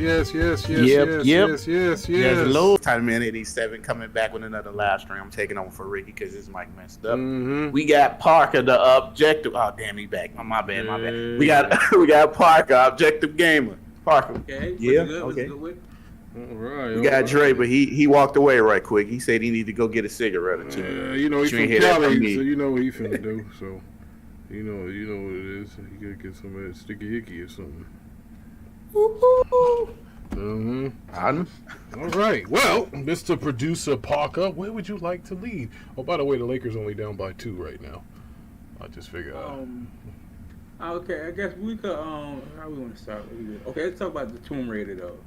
Yep. yes. There's low time in 87 coming back with another live stream. I'm taking over for Ricky because his mic messed up. Mm-hmm. We got Parker, the objective. Oh damn, he back. Oh, my bad. We got Parker, objective gamer. Parker. Okay. Yeah. Okay. All right. We got Dre, but he walked away right quick. He said he needed to go get a cigarette or two. You know he's from Cali, so you know what he finna do. So you know what it is. You gotta get some of that sticky hickey or something. Mm-hmm. All right. Well, Mr. Producer Parker, where would you like to lead? Oh, by the way, the Lakers only down by 2 right now. I just figured out. Okay, I guess we could. How we want to start? Okay, let's talk about the Tomb Raider though.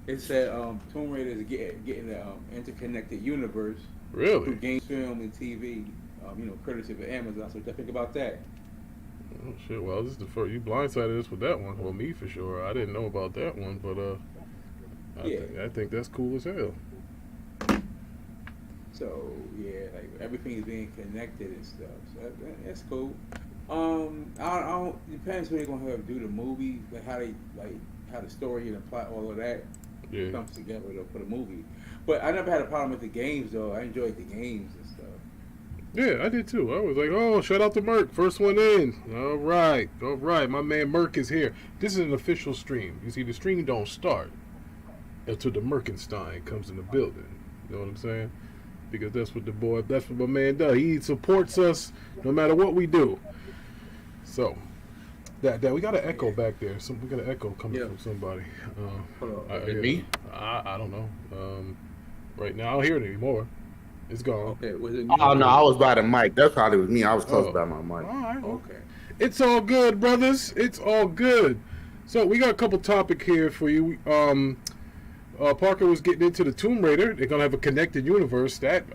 It said Tomb Raider is getting an interconnected universe. Really? Through games, film, and TV. Courtesy of Amazon. So what do you think about that? Oh shit! Well, this is the first you blindsided us with that one. Well, me for sure. I didn't know about that one, but I think that's cool as hell. So yeah, like everything is being connected and stuff. So that's cool. I don't depends who they're gonna have do the movie, like how the story and the plot, all of that comes together for the movie. But I never had a problem with the games though. I enjoyed the games and stuff. Yeah, I did too. I was like, oh, shout out to Merc. First one in. All right. My man Merc is here. This is an official stream. You see, the stream don't start until the Merkenstein comes in the building. You know what I'm saying? Because that's what my man does. He supports us no matter what we do. So, that we got an echo back there. We got an echo coming from somebody. Me? I don't know. Right now, I don't hear it anymore. It's gone. Okay, was it? Oh no, I was by the mic. That probably was me. I was close by my mic. All right. Okay. It's all good, brothers. It's all good. So we got a couple topic here for you. Parker was getting into the Tomb Raider. They're gonna have a connected universe. That's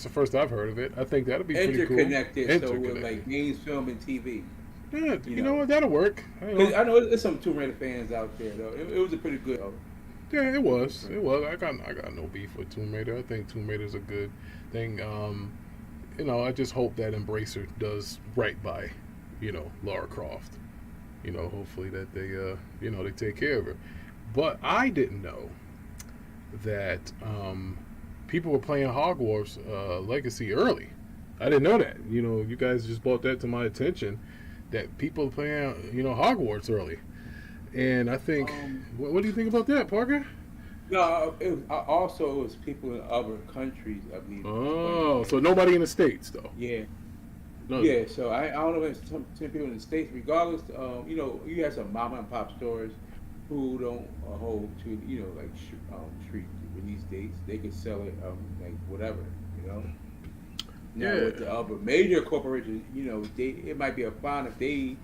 the first I've heard of it. I think that'll be pretty cool. Interconnected, so with like games, film, and TV. Yeah, you know what? That'll work. I know there's some Tomb Raider fans out there though. It was a pretty good. Yeah, it was. I got no beef with Tomb Raider. I think Tomb Raider's a good thing. I just hope that Embracer does right by, Lara Croft. Hopefully that they take care of her. But I didn't know that people were playing Hogwarts Legacy early. I didn't know that. You guys just brought that to my attention that people are playing, Hogwarts early. And I think, what do you think about that, Parker? No, it was people in other countries, I believe. Oh, so nobody in the States, though? Yeah. No. Yeah, so I don't know if some people in the States, regardless, you have some mom and pop stores who don't hold to, like street release dates. They could sell it, like whatever, Now, with the other major corporations, it might be a fine if they,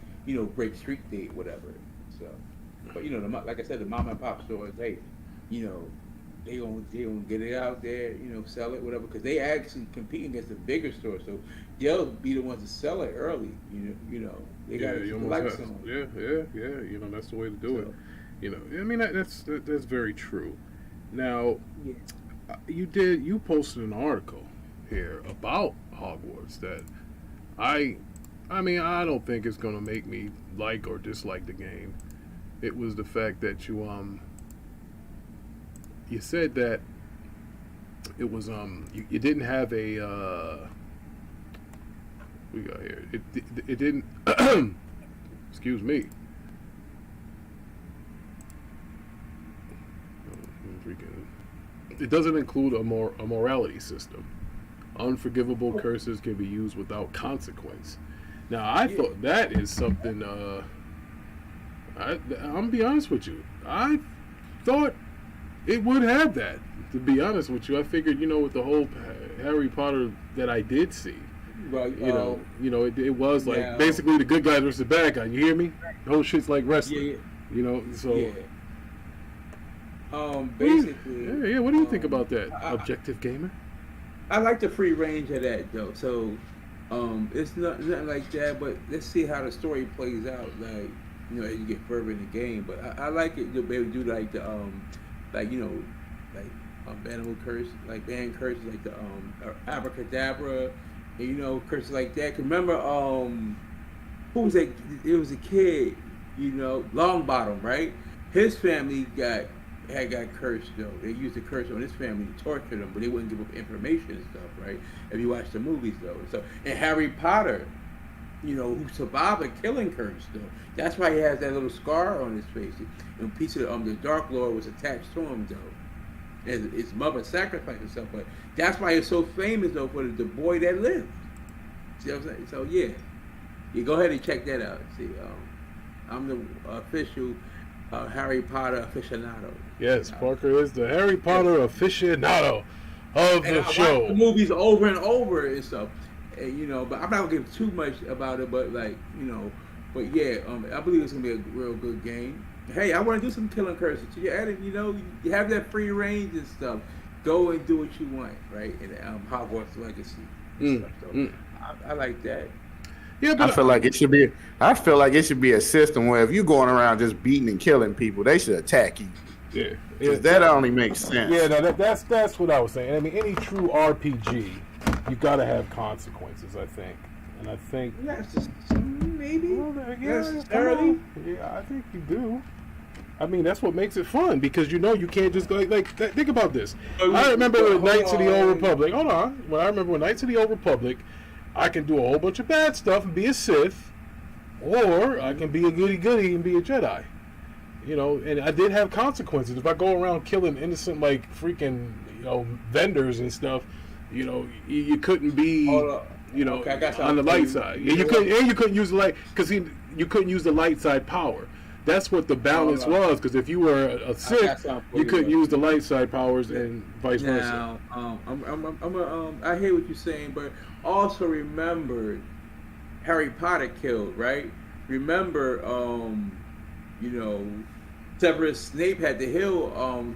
break street date, whatever. So. But like I said, the mom and pop stores, they gonna get it out there, sell it, whatever, because they actually compete against the bigger stores, so they'll be the ones to sell it early. They got to like some. Yeah. That's the way to do it. I mean that's very true. Now, you posted an article here about Hogwarts that I don't think it's gonna make me like or dislike the game. It was the fact that you said that it was you didn't have a we got here it didn't excuse me it doesn't include a morality system. Unforgivable curses can be used without consequence. Now I thought that is something I'm gonna be honest with you. I thought it would have that. To be honest with you, I figured, with the whole Harry Potter that I did see, right? It was like basically the good guy versus the bad guy. You hear me? The whole shit's like wrestling. So. Yeah. Basically. Yeah. What do you think about that, objective gamer? I like the free range of that though. So, it's nothing like that. But let's see how the story plays out. Like. As you get further in the game, but I like it to be able to do like the animal curse, like band curses, like the abracadabra, and curses like that. 'Cause remember, who was that? It was a kid, Longbottom, right? His family had got cursed though. They used the curse on his family to torture them, but they wouldn't give up information and stuff, right? If you watch the movies though, so and Harry Potter, who survived a killing curse though. That's why he has that little scar on his face. And a piece of the Dark Lord was attached to him though. And his mother sacrificed herself, but that's why he's so famous though for the boy that lived. See what I'm saying? So yeah, you go ahead and check that out. See, I'm the official Harry Potter aficionado. Yes, Parker is the Harry Potter aficionado of the show. Watch the movies over and over and stuff, and, but I'm not gonna give too much about it. But but yeah, I believe it's gonna be a real good game. Hey, I want to do some killing curses. You have that free range and stuff. Go and do what you want, right? In Hogwarts Legacy and stuff. So I like that. Yeah, but I feel like it should be. I feel like it should be a system where if you're going around just beating and killing people, they should attack you. Yeah, because that only makes sense. Yeah, no, that's what I was saying. I mean, any true RPG, you got to have consequences. I think, and I think maybe. Well, necessarily. Yeah, I think you do. I mean, that's what makes it fun because you can't just go like think about this. I remember with Knights of the Old Republic. Hold on. When I remember with Knights of the Old Republic, I can do a whole bunch of bad stuff and be a Sith, or I can be a goody-goody and be a Jedi. And I did have consequences. If I go around killing innocent, freaking, vendors and stuff, you couldn't be, okay, on the light side. You couldn't use the light, because you couldn't use the light side power. That's what the balance was, because if you were a Sith, you couldn't use the light side powers and vice versa. I hear what you're saying, but also remember, Harry Potter killed, right? Remember, Severus Snape had to heal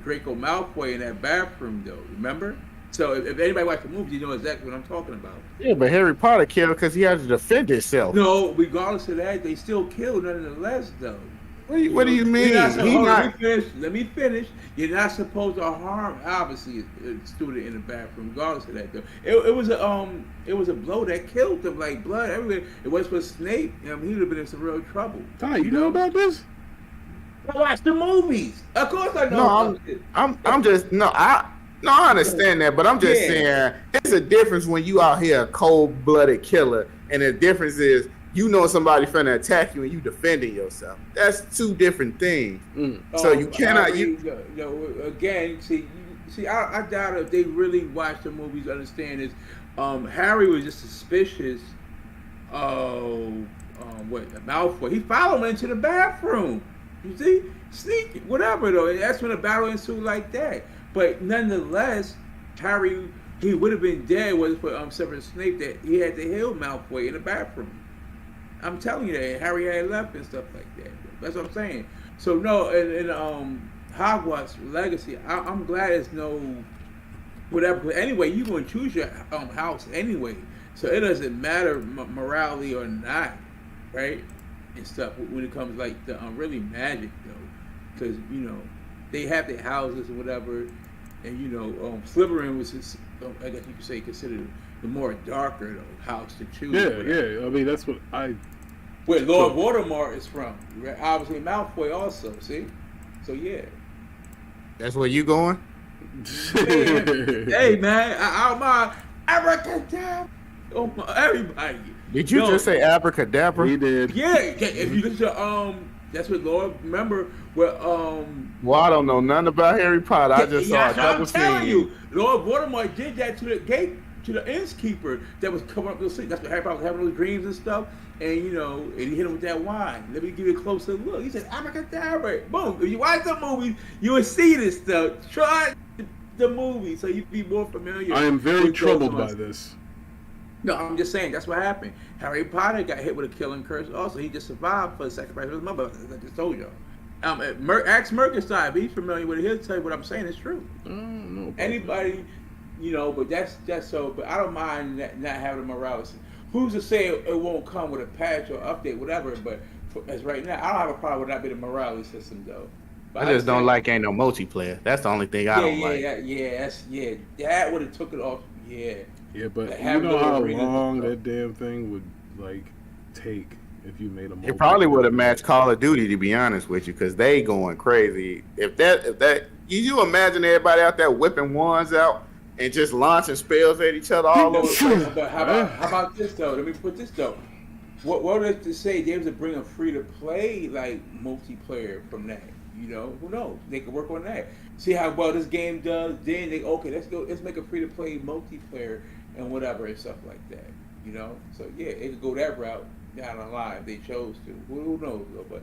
Draco Malfoy in that bathroom, though. Remember? So if anybody watched the movie, you know exactly what I'm talking about. Yeah, but Harry Potter killed because he had to defend himself. No, regardless of that, they still killed nonetheless, though. What do you mean? Let me finish. You're not supposed to harm, obviously, a student in the bathroom, regardless of that. Though it was a blow that killed them, like blood everywhere. It was for Snape. He would have been in some real trouble. Ty, you know about this? I watch the movies. Of course I know. I understand that, but I'm just saying it's a difference when you out here a cold-blooded killer, and the difference is somebody finna attack you and you defending yourself. That's two different things. So you cannot. Again, see, I doubt if they really watch the movies, understand this. Harry was just suspicious of Malfoy. He followed him into the bathroom. You see, sneaky, whatever though. And that's when the battle ensued like that. But nonetheless, Harry, he would have been dead was it for Severus Snape that he had to heal Malfoy in the bathroom. I'm telling you that Harry had left and stuff like that. That's what I'm saying. So no, in Hogwarts Legacy, I'm glad there's no whatever. But anyway, you're gonna choose your house anyway, so it doesn't matter morality or not, right? And stuff when it comes like the really magic though, because they have their houses and whatever, and Slytherin was his, I guess you could say considered the more darker house to choose. Yeah. I mean that's what where Lord Voldemort is from. Obviously Malfoy also. See, so yeah. That's where you going? Hey man, I'm abracadabra. Everybody. Did you just say abracadabra? He did. Yeah. If you listen to that's what Lord. Remember where Well, I don't know nothing about Harry Potter. I just saw a couple scenes. I'm telling you, Lord Voldemort did that to the gate. To the innkeeper that was covering up those things. That's what Harry Potter was having those dreams and stuff. And and he hit him with that wine. Let me give you a closer look. He said, abracadabra. Boom. If you watch the movie, you will see this stuff. Try the movie so you be more familiar. I am very troubled by this. No, I'm just saying that's what happened. Harry Potter got hit with a killing curse. Also, he just survived for the sacrifice of his mother. As I just told y'all. Ask Merkenstein if he's familiar with it. He'll tell you what I'm saying is true. No. Anybody. But that's so. But I don't mind not having a morality. Who's to say it won't come with a patch or update, whatever? But as right now, I don't have a problem with not being a morality system though. But I just don't like ain't no multiplayer. That's the only thing I don't like. That would have took it off. Yeah. Yeah, but you know how long that damn thing would take. if you made a It probably would have multiplayer. matched Call of Duty, to be honest with you, because they going crazy. If that, you imagine everybody out there whipping wands out and just launching spells at each other all over the place. But how about this though? Let me put this though. What if to say they was to bring a free to play like multiplayer from that? You know, who knows? They could work on that. See how well this game does. Then they let's make a free to play multiplayer and whatever and stuff like that. You know, so yeah, it could go that route down the line if they chose to. Who knows though?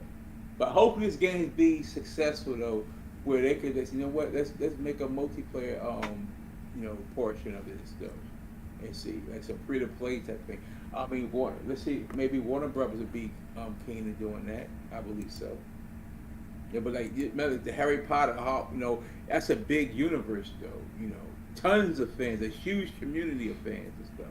But hopefully this game be successful though, where they could just, you know what, let's make a multiplayer portion of this stuff and see like some free to play type thing. I mean, let's see, maybe Warner Brothers would be keen to doing that. I believe so. Yeah, but like the Harry Potter, that's a big universe though. You know, tons of fans, a huge community of fans and stuff.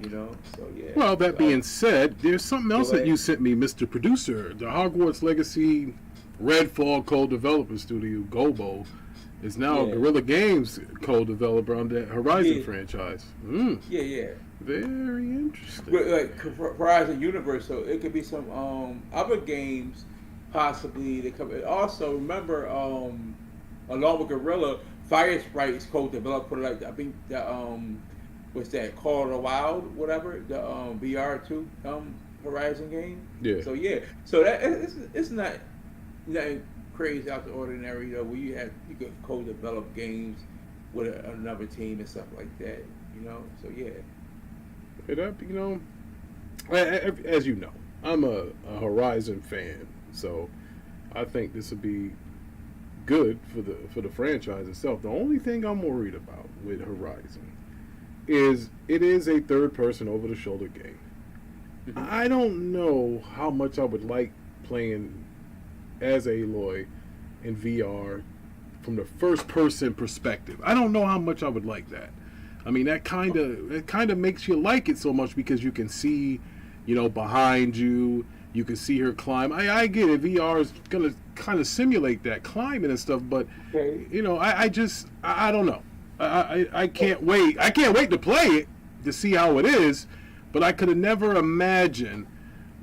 You know, so yeah. Well, that being said, there's something else that you sent me, Mr. Producer. The Hogwarts Legacy Redfall co-developer studio, Gobo, is now Guerrilla Games co-developer on the Horizon franchise. Yeah. Very interesting. Like Horizon Universe, so it could be some other games possibly that come. Also, remember, along with Guerrilla, Fire Sprite is co-developed for I think the what's that, Call of the Wild, whatever, the VR2 Horizon game. Yeah. So yeah, so that it's not nothing crazy out the ordinary though. Where you could co-develop games with another team and stuff like that. You know, so yeah. As you know, I'm a Horizon fan, so I think this would be good for the franchise itself. The only thing I'm worried about with Horizon is it is a third-person over-the-shoulder game. Mm-hmm. I don't know how much I would like playing as Aloy in VR from the first-person perspective. I don't know how much I would like that. I mean, that kind of makes you like it so much because you can see, behind you. You can see her climb. I get it. VR is gonna kind of simulate that climbing and stuff, but I don't know. I can't wait. I can't wait to play it to see how it is, but I could have never imagined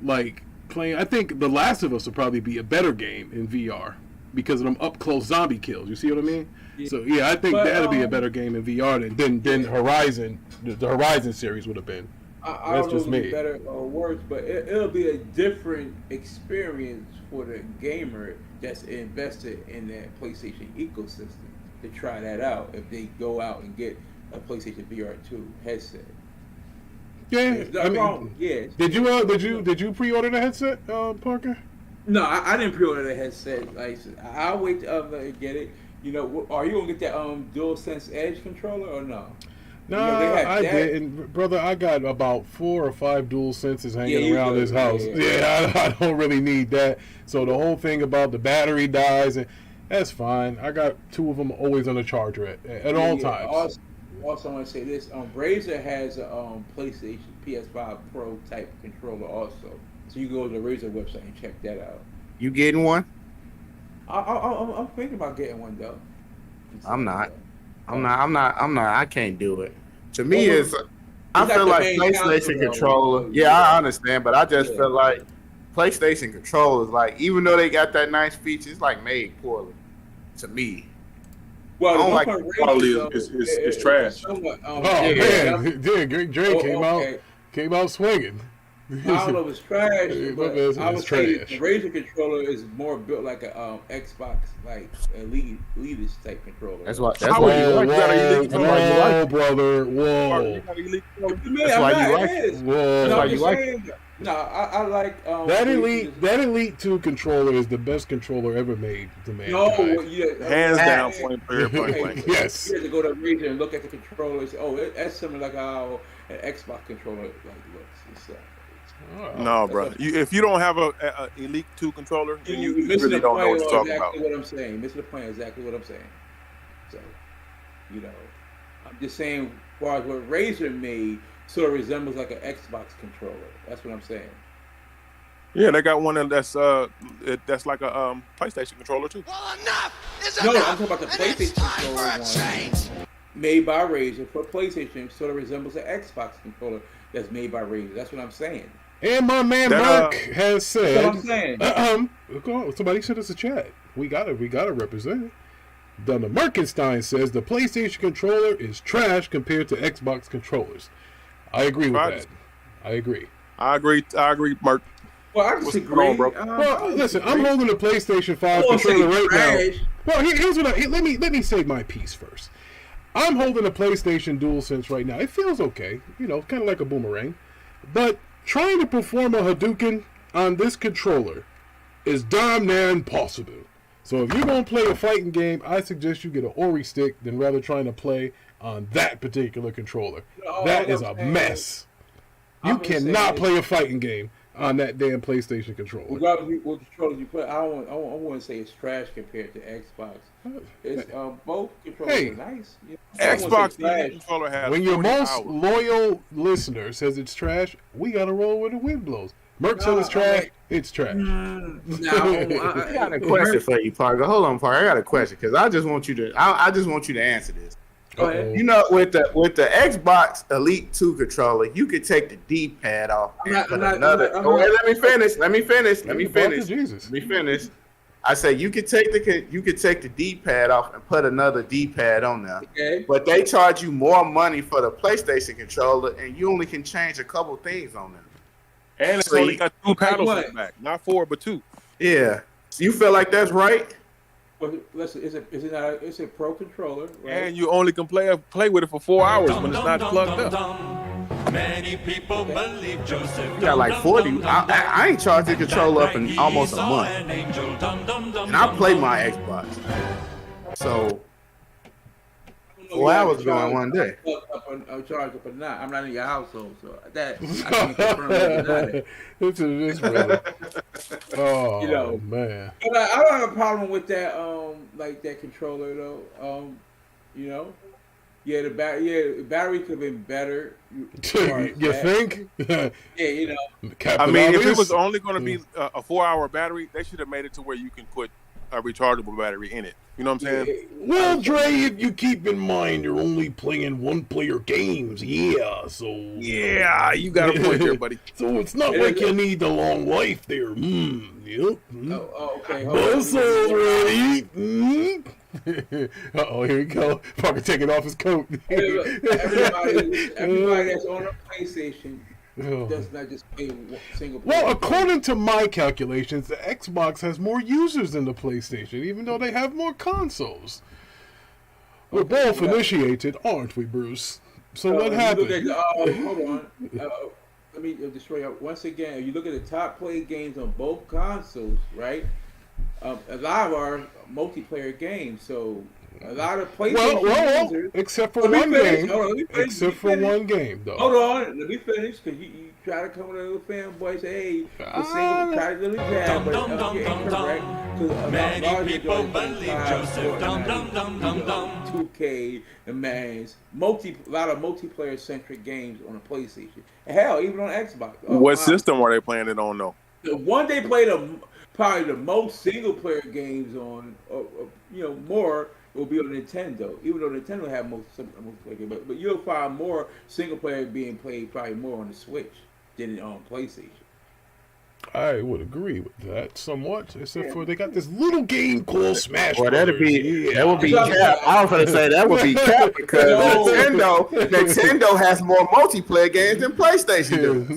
like playing. I think The Last of Us would probably be a better game in VR because of them up close zombie kills. You see what I mean? Yeah. So yeah, I think that'll be a better game in VR than Horizon. The Horizon series would have been. I don't know if it's better or worse, but it'll be a different experience for the gamer that's invested in that PlayStation ecosystem to try that out if they go out and get a PlayStation VR 2 headset. Yeah, Did you pre-order the headset, Parker? No, I didn't pre-order the headset. Like, I'll wait to get it. Are you gonna get that DualSense Edge controller or no? No, I didn't, brother. I got about 4 or 5 dual senses hanging around this house. Yeah, I don't really need that. So the whole thing about the battery dies, and that's fine. I got 2 of them always on the charger at all times. Also, I want to say this: Razer has a PlayStation PS5 Pro type controller also. So you go to the Razer website and check that out. You getting one? I'm thinking about getting one though. I'm not. I can't do it. To me, I feel like PlayStation controller. Yeah, I understand, but I just feel like PlayStation controllers, like, even though they got that nice feature, it's like made poorly. To me. Well, I don't like the quality is trash. Man, Drake came out swinging. I don't know if it's trash, but I would say the Razer controller is more built like a Xbox, like elitist type controller. That's why you like it. No, I like that Elite 2 controller is the best controller ever made to mankind. Hands down, point blank. Yes. You have to go to Razer and look at the controller and say, that's similar like how an Xbox controller looks and stuff. No, bro. If you don't have a Elite 2 controller, you really don't know what you're talking about. Missing the point exactly what I'm saying. So, I'm just saying, as far as what Razer made, sort of resembles like an Xbox controller. That's what I'm saying. Yeah, they got one that's like a PlayStation controller too. Well, enough is enough. No, I'm talking about the PlayStation controller one made by Razer for PlayStation. Sort of resembles an Xbox controller that's made by Razer. That's what I'm saying. And my man That, Mark has said, That's what I'm saying. somebody sent us a chat. We gotta represent. Donna Merkenstein says the PlayStation controller is trash compared to Xbox controllers. I agree with that. I agree, Mark. Well, I disagree. What's going on, bro? Well, listen, I'm holding a PlayStation 5 controller right now. Well, here's what let me say my piece first. I'm holding a PlayStation DualSense right now. It feels okay, kind of like a boomerang. But trying to perform a Hadouken on this controller is damn near impossible. So if you're going to play a fighting game, I suggest you get an Ori stick than rather trying to play on that particular controller. That is a mess. You cannot play a fighting game on that damn PlayStation controller. Regardless of what controllers you play, I wouldn't say it's trash compared to Xbox. It's both controllers are nice. Xbox controller has. When your most loyal listener says it's trash, we gotta roll where the wind blows. Merc says it's trash. It's trash. I got a question for you, Parker. Hold on, Parker. I got a question because I just want you to answer this. Go ahead. With the Xbox Elite 2 controller, you could take the D-pad off and put another. Let me finish. I said you could take the D-pad off and put another D-pad on there. Okay. But they charge you more money for the PlayStation controller, and you only can change a couple things on them. And it's only got 2 paddles in the back, not 4, but 2. Yeah. You feel like that's right? Well, listen, it's a pro controller, right? And you only can play with it for 4 hours when it's not plugged up. Many people believe Joseph. You got like 40. I ain't charged the controller up in almost a month. And I play my Xbox. So 4 hours going one day. I'm charged up or not. I'm not in your household, so that I can't confirm that. It's really. Oh man. But I don't have a problem with that. Like that controller though. Yeah, the battery could have been better. You think? Yeah, I mean, if it was only going to be a 4-hour battery, they should have made it to where you can put a rechargeable battery in it. You know what I'm saying? Well, Dre, if you keep in mind you're only playing one-player games, so... Yeah, you got a point there, buddy. So it's not like you need the long life there. Yep. Oh, okay. Buzz already. Uh-oh, here we go. Parker taking off his coat. Everybody that's on a PlayStation does not just play single player. Well, according to my calculations, the Xbox has more users than the PlayStation, even though they have more consoles. We're both initiated, aren't we, Bruce? So what happened? Hold on. Let me destroy you. Once again, if you look at the top played games on both consoles, right? A lot of our multiplayer games, so a lot of PlayStation users. Except for one game. Except for one game, though. Hold on, let me finish, because you try to come with a little fanboy, say, hey, try to really jab, but you're incorrect. Many people believe Joseph. 2K, the Mans, a lot of multiplayer-centric games on the PlayStation. And hell, even on Xbox. What system are they playing it on, though? The one they played probably the most single-player games on, more will be on Nintendo. Even though Nintendo have most multiplayer games, but you'll find more single-player being played probably more on the Switch than on PlayStation. I would agree with that somewhat, except for they got this little game called Smash. Well, that would be cap. I was going to say that would be cap because Nintendo has more multiplayer games than PlayStation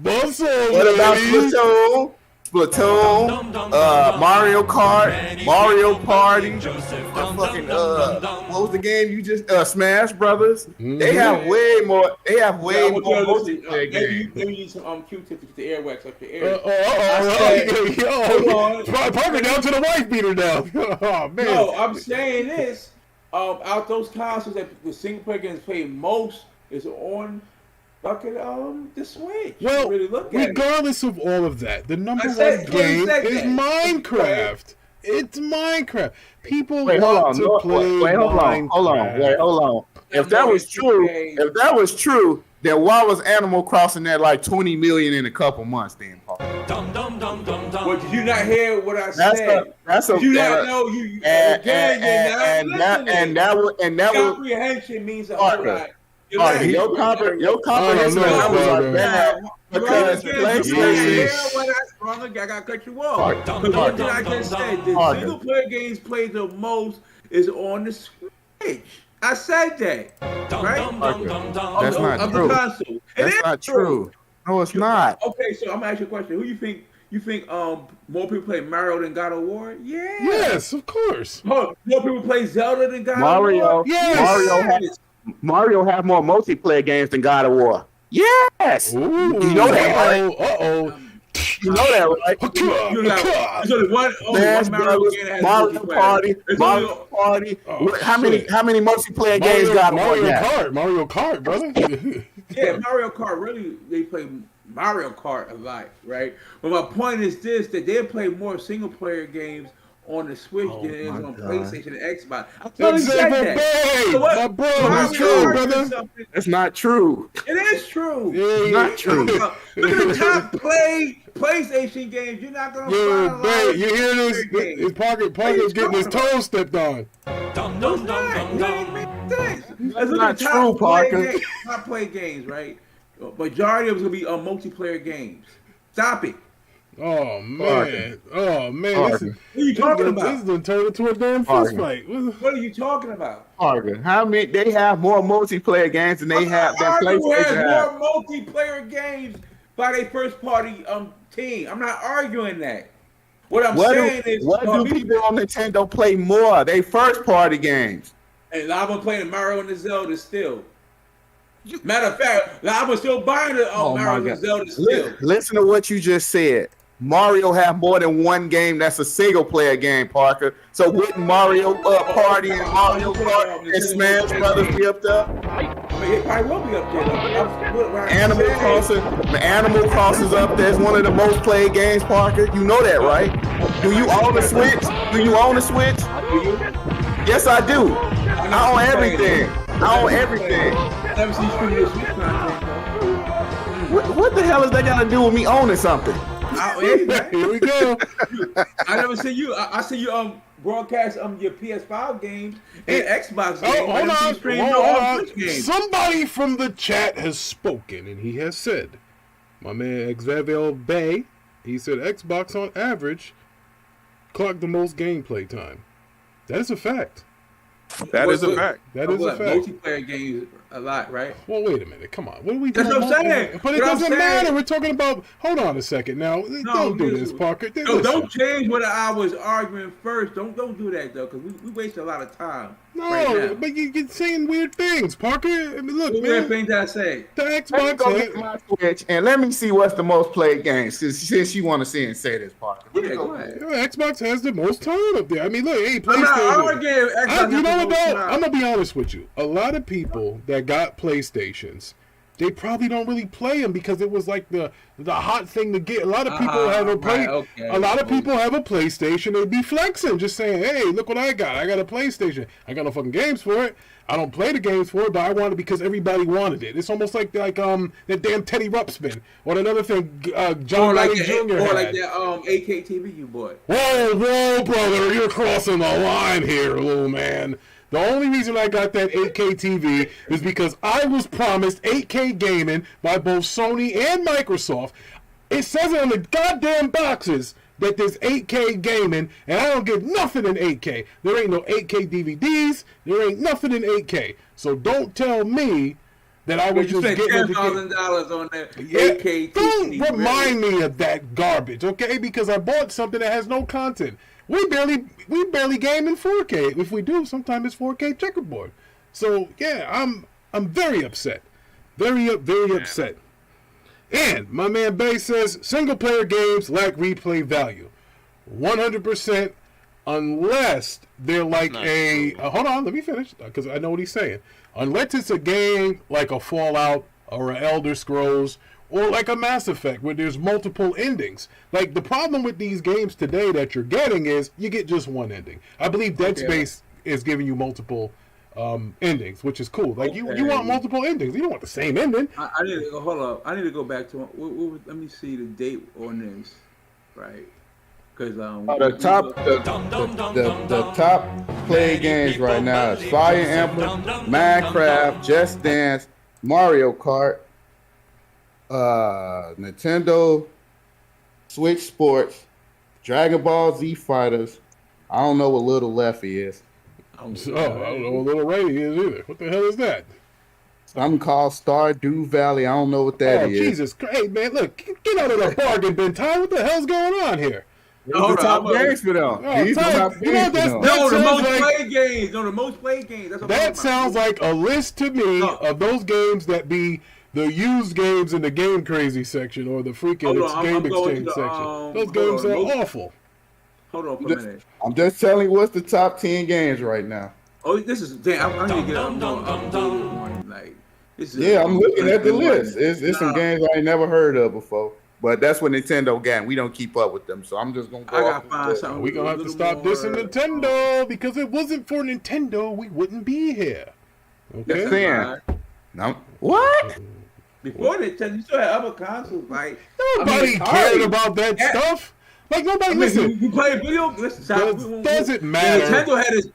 does. What about Splatoon, Mario Kart, Mario Party, what was the game you just Smash Brothers? They have way more. They have way more multiplayer games. Maybe you need some Q-tips to the airwax up the air. Parker down to the wife beater now. Oh man. No, I'm saying this. Out those consoles that the single player games play most is on. Look at the Switch. Well, really regardless of all of that, the number one game is Minecraft. It's Minecraft. People want to play Minecraft. Hold on. If that was true, then why was Animal Crossing at like 20 million in a couple months then, Paul? Well, did you not hear what I said? Did you not know you again? And that was comprehension means a whole lot. You're Parker, right. your comprehension of no, numbers are Parker. bad because PlayStation. I gotta cut you off. Parker, Because one thing I just said, the Parker. single player games played the most is on the Switch. I said that, right? That's not Of true. the console. It That's is not true. No, it's not. Okay, so I'm gonna ask you a question. Who you think? You think more people play Mario than God of War? Yeah. Yes, of course. More people play Zelda than God Mario. of War? Yes. Mario have more multiplayer games than God of War. Yes. Ooh, You know that, right? Uh-oh. You know that, right? You know, there's only one Smash Mario Brothers, game that has Mario multiplayer. Party, There's Mario only- Party. Oh, How many multiplayer Mario, games God of War Mario got? Kart. Mario Kart, brother. Yeah, Mario Kart, really, they play Mario Kart a lot, right? But my point is this, that they play more single-player games on the Switch than it is my on God. PlayStation and Xbox. I totally said Example, that. babe. So what- My bro, Mario what's true, good, Kart is brother? something- That's not true. It is true. It's not true. Look at the top play PlayStation games. You're not gonna Yo, find a lot babe, of you hear this? games. His Parker's getting his toes stepped on. No, it's not. It ain't make sense. Let's look not at the true, top play Parker. games. Top play games, right? Majority of it's gonna be multiplayer games. Stop it. Oh man, Parker. oh man, Parker. this What are you talking is about? gonna turn into a damn Parker. fist fight. What are you talking about? Parker, how many? They have more multiplayer games than they have than Argue PlayStation has have. more multiplayer games by their first party team. I'm not arguing that. What I'm saying is, What do people on Nintendo play more? They first party games. and a lot of them playing Mario and the Zelda still. Matter of fact, a lot of them still buying the Oh, my Mario and God. the Zelda still. Listen to what you just said. Mario have more than one game that's a single player game, Parker. So wouldn't Mario Party and Mario Kart and Smash Brothers be up there? I mean, it probably will be up there. Animal Crossing's up there. It's one of the most played games, Parker. You know that, right? Do you own the Switch? Do you own the Switch? Yes, I do. I own everything. I own everything. Never seen you streaming your Switch content, though. What the hell is that got to do with me owning something? Here we go. I never see you. I see you broadcast your PS5 games and Xbox games. Oh, I hold never see you on. stream Hold your on. Switch games. Somebody from the chat has spoken, and he has said, my man Xavier Bay, he said Xbox on average clocked the most gameplay time. That is a fact. That is a fact. That is a fact. Multiplayer games a lot, right? Well, wait a minute. Come on. What are we That's doing? what I'm saying. But it What I'm doesn't saying- matter. We're talking about. Hold on a second. Now, don't do this, Parker. No, Listen. don't change what I was arguing first. Don't do that though, because we waste a lot of time. No, right now. but you're saying weird things, Parker. I mean, look, What weird man. things did I say? The Let me Xbox. go get my Switch and let me see what's the most played game since you want to see and say this, Parker. Let me Yeah, go go ahead. Xbox has the most time up there. I mean, look, hey, I'm not PlayStation. arguing. Xbox You know has what the most though? time. I'm gonna be honest with you. A lot of people that got PlayStations, they probably don't really play them because it was like the hot thing to get. A lot of people have a play. right, okay. A lot of people have a PlayStation. They'd be flexing, just saying, "Hey, look what I got! I got a PlayStation. I got no fucking games for it. I don't play the games for it, but I want it because everybody wanted it." It's almost like that damn Teddy Ruxpin or another thing John Or like Gotti that, Jr. or had. like that AKTV you bought. Whoa, brother, you're crossing the line here, little man. The only reason I got that 8K TV is because I was promised 8K gaming by both Sony and Microsoft. It says it on the goddamn boxes that there's 8K gaming, and I don't get nothing in 8K. There ain't no 8K DVDs. There ain't nothing in 8K. So don't tell me that I was You just spent getting $10,000 on that yeah, AKTV. don't remind me of that garbage, okay? Because I bought something that has no content. We barely game in 4K. If we do, sometimes it's 4K checkerboard. So yeah, I'm very upset, very upset. And my man Bay says single player games lack replay value, 100%, unless they're like hold on, let me finish because I know what he's saying. Unless it's a game like a Fallout or an Elder Scrolls or like a Mass Effect where there's multiple endings. Like the problem with these games today that you're getting is you get just one ending. I believe Dead Space is giving you multiple endings, which is cool. Like you want multiple endings. You don't want the same ending. I need to go. Hold up. I need to go back to. Let me see the date on this, right? Because The top played games right now is Fire Emblem, Minecraft, Just Dance, Mario Kart, Nintendo Switch Sports, Dragon Ball Z Fighters. I don't know what Little Leffy is. I don't know what Little Ray is either. What the hell is that? Something called Stardew Valley. I don't know what that is. Jesus Christ. Hey, man, look, get out of the bargain bin, Ty. What the hell's going on here? These the top games for them. These the top games for them. No, the most played games. No, the most played games. That's what that sounds like a list to me of those games that be the used games in the Game Crazy section or the freaking Game Exchange section. Those games are awful. Hold on for a minute. I'm just telling you what's the top 10 games right now. Oh, this is damn. I need to get on. Like, this is. Yeah, I'm looking at the list. It's some games I ain't never heard of before. But that's what Nintendo got. We don't keep up with them, so I'm just gonna go. I gotta find something. We're gonna have to stop dissing Nintendo because if it wasn't for Nintendo, we wouldn't be here. Okay. No. What? Before Nintendo, you still had other consoles. Like nobody cared about that stuff. Like nobody. Listen, you play video. Listen, doesn't matter. Nintendo had his.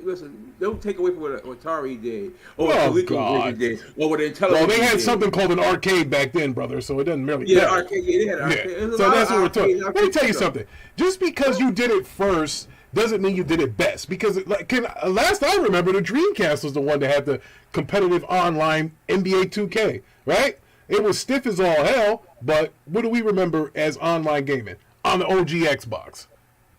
Listen, don't take away from what Atari did or what ColecoVision did or what Intellivision. Well, they had something called an arcade back then, brother. So it doesn't really. Yeah, arcade. Yeah, they had arcade. Yeah. So that's what we're talking. Let me tell you something. Just because you did it first doesn't mean you did it best. Because last I remember, the Dreamcast was the one that had the competitive online NBA 2K. Right? It was stiff as all hell. But what do we remember as online gaming? On the OG Xbox.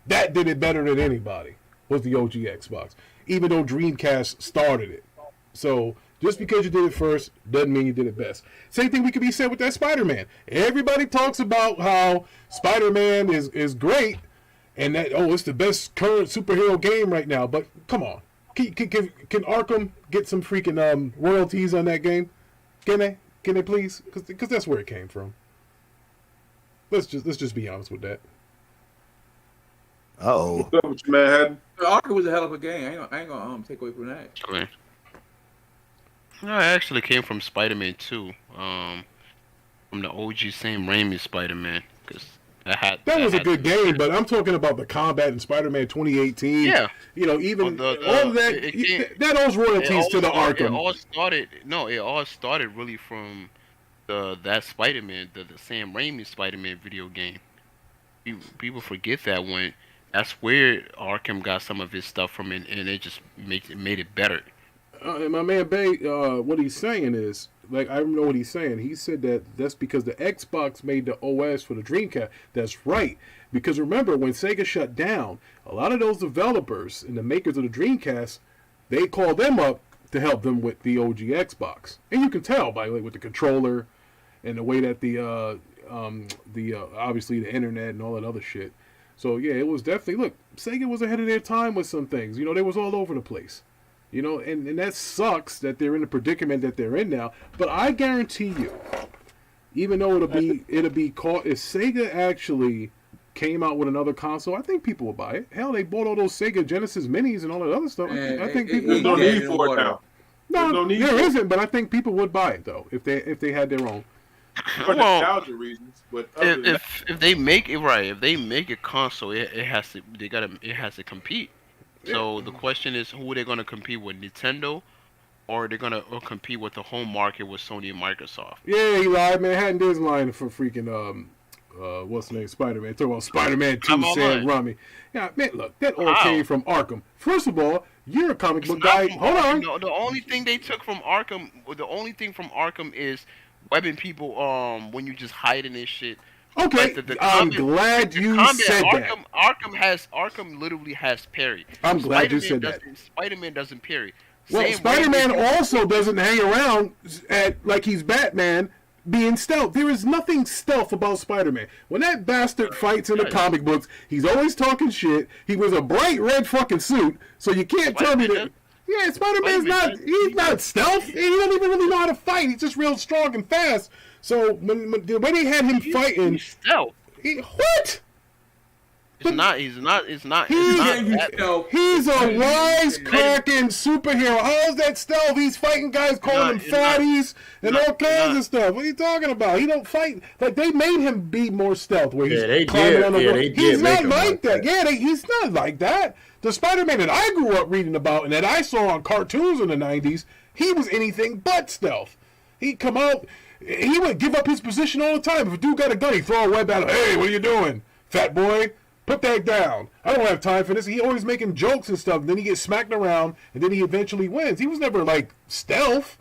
That did it better than anybody, was the OG Xbox. Even though Dreamcast started it. So, just because you did it first, doesn't mean you did it best. Same thing we could be said with that Spider-Man. Everybody talks about how Spider-Man is great, and that, it's the best current superhero game right now. But, come on. Can Arkham get some freaking royalties on that game? Can they? Can they please? Because that's where it came from. Let's just be honest with that. Uh-oh. What's up with you, man? Arkham was a hell of a game. I ain't gonna take away from that. Okay. No, it actually came from Spider-Man 2. From the OG Sam Raimi Spider-Man. Because that was a good game, but I'm talking about the combat in Spider-Man 2018. Yeah. Even all of that, that owes royalties to the Arkham. It all started really from that Spider-Man, the Sam Raimi Spider-Man video game. People forget that when that's where Arkham got some of his stuff from, and it just made it better. And my man Bay, what he's saying is, like, I know what he's saying. He said that's because the Xbox made the OS for the Dreamcast. That's right. Because remember, when Sega shut down, a lot of those developers and the makers of the Dreamcast, they called them up to help them with the OG Xbox. And you can tell by with the controller and the way that the obviously the internet and all that other shit. So yeah, it was definitely, look, Sega was ahead of their time with some things. They was all over the place. And that sucks that they're in the predicament that they're in now. But I guarantee you, even though it'll be caught, if Sega actually came out with another console, I think people would buy it. Hell, they bought all those Sega Genesis Minis and all that other stuff. I think people would no buy need it. for it now. No, there isn't, but I think people would buy it though if they had their own. For nostalgia reasons, but if they make it right, if they make a console, it has to compete. So the question is, who are they going to compete with, Nintendo, or are they going to compete with the home market with Sony and Microsoft? Yeah, he lied, man. Hadn't this line for freaking what's the name, Spider-Man. Talk about Spider-Man 2 Sam Raimi. Yeah, man, look, that all came from Arkham. First of all, you're a comic book guy. Hold on. No, the only thing they took from Arkham, is webbing people when you just hiding this shit. Okay, like I'm glad you said that. Arkham literally has parry. I'm glad you said that. Spider-Man doesn't parry. Well, Spider-Man also doesn't hang around like he's Batman being stealth. There is nothing stealth about Spider-Man. When that bastard fights in the comic books, he's always talking shit. He wears a bright red fucking suit, so you can't tell me that. Yeah, Spider-Man's he's not stealth. He doesn't even really know how to fight. He's just real strong and fast. So when they had him fighting, he's stealth. What? He's not. He's He's a wisecracking superhero. How is that stealth? He's fighting guys calling them fatties and all kinds of stuff. What are you talking about? He don't fight. Like, they made him be more stealth. Where he's climbing on the wall. He's not like that. Yeah, he's not like that. The Spider-Man that I grew up reading about and that I saw on cartoons in the 90s, he was anything but stealth. He'd come out. He would give up his position all the time. If a dude got a gun, he'd throw a web at him. Hey, what are you doing, fat boy? Put that down. I don't have time for this. He always making jokes and stuff. And then he gets smacked around, and then he eventually wins. He was never like stealth.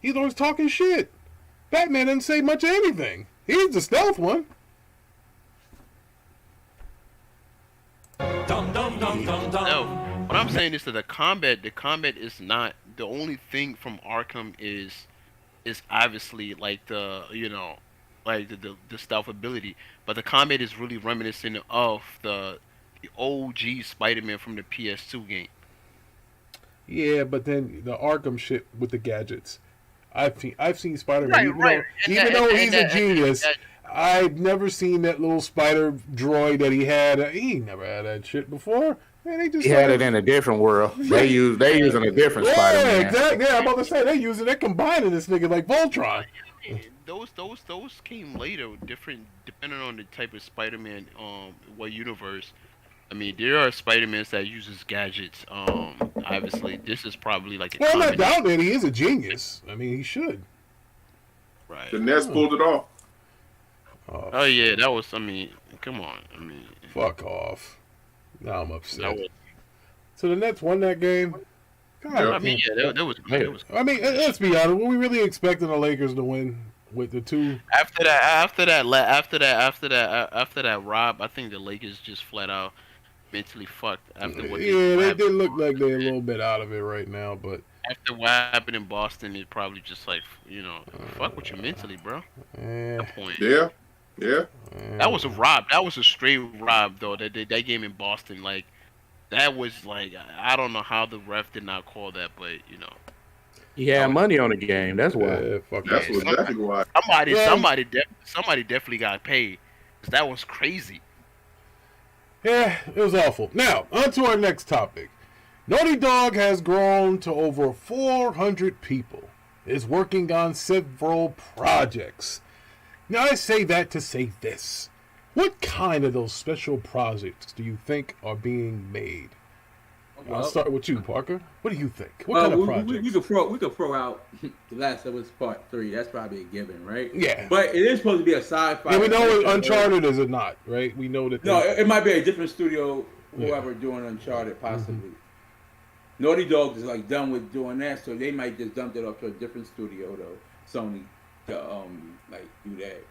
He's always talking shit. Batman didn't say much of anything. He's the stealth one. Dum dum dum dum dum. No, what I'm saying is that the combat is not the only thing from Arkham is obviously like the like the stealth ability, but the combat is really reminiscent of the OG Spider-Man from the PS2 game. Yeah, but then the Arkham shit with the gadgets. I've seen Spider-Man, even though he's a genius. I've never seen that little spider droid that he had. He never had that shit before. Man, they just had it in a different world. They using a different Spider-Man. Yeah, exactly. Yeah, I'm about to say they're combining this nigga like Voltron. Those came later, different depending on the type of Spider-Man, what universe. I mean, there are Spider-Mans that uses gadgets. Obviously, this is probably like a. Well, I'm not doubting that he is a genius. I mean, he should. Right. The Nets pulled it off. Oh yeah, that was. I mean, come on. I mean, fuck off. Now I'm upset. Was, so the Nets won that game. God, I mean, yeah, that was great. I mean, let's be honest. Were we really expecting the Lakers to win with the two? After that, Rob, I think the Lakers just flat out mentally fucked after what. Yeah, they did look like they're a little bit out of it right now, but after what happened in Boston, it's probably just like fuck with you mentally, bro. That point. Yeah. Yeah. That was a rob. That was a straight rob, though. That game in Boston, like, that was like, I don't know how the ref did not call that, but he had money on the game. That's why. Yeah, that's exactly why. Somebody definitely got paid. 'Cause that was crazy. Yeah, it was awful. Now, on to our next topic. Naughty Dog has grown to over 400 people. Is working on several projects. Now, I say that to say this. What kind of those special projects do you think are being made? I'll start with you, Parker. What do you think? What kind of projects? We could throw out The Last of Us Part 3. That's probably a given, right? Yeah. But it is supposed to be a sci-fi. Yeah, we know Uncharted is it not, right? We know that. No, it might be a different studio, whoever doing Uncharted, possibly. Mm-hmm. Naughty Dog is like done with doing that, so they might just dump it off to a different studio, though. Sony. To like do that,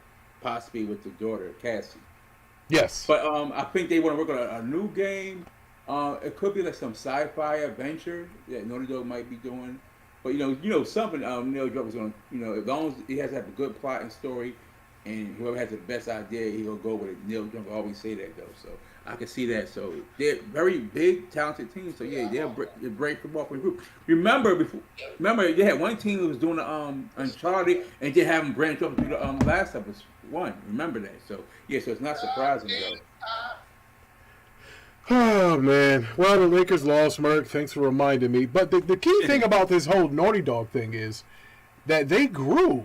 possibly with the daughter Cassie. Yes. But I think they want to work on a new game. It could be like some sci-fi adventure that Naughty Dog might be doing. But something Neil Druckmann's going to, as long as he has to have a good plot and story, and whoever has the best idea, he'll go with it. Neil Druckmann always say that though, so I can see that. So they're very big, talented teams. So yeah, they'll break the ball from the group. Remember they had one team that was doing the Uncharted, and they have them branch off to do the Last of Us 1. Remember that? So yeah, so it's not surprising though. Oh man, well the Lakers lost, Merc. Thanks for reminding me. But the key thing about this whole Naughty Dog thing is that they grew.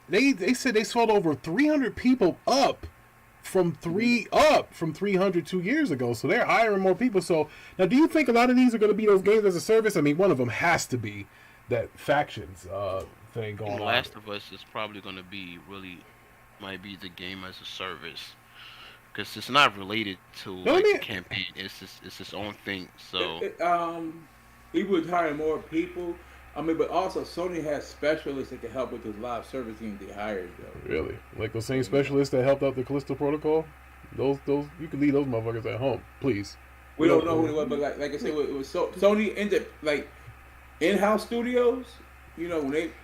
They said they sold over 300 people up from 300 2 years ago. So they're hiring more people. So now, do you think a lot of these are going to be those games as a service? I mean, one of them has to be that factions thing going on. The Last of Us is probably going to be might be the game as a service. Because it's not related to the campaign. It's its own thing. So he would hire more people. I mean, but also Sony has specialists that can help with this live service team they hired though. Really? Like those same specialists that helped out the Callisto Protocol? Those you can leave those motherfuckers at home, please. We don't know who they were, but like I said, it was Sony ended like in-house studios. When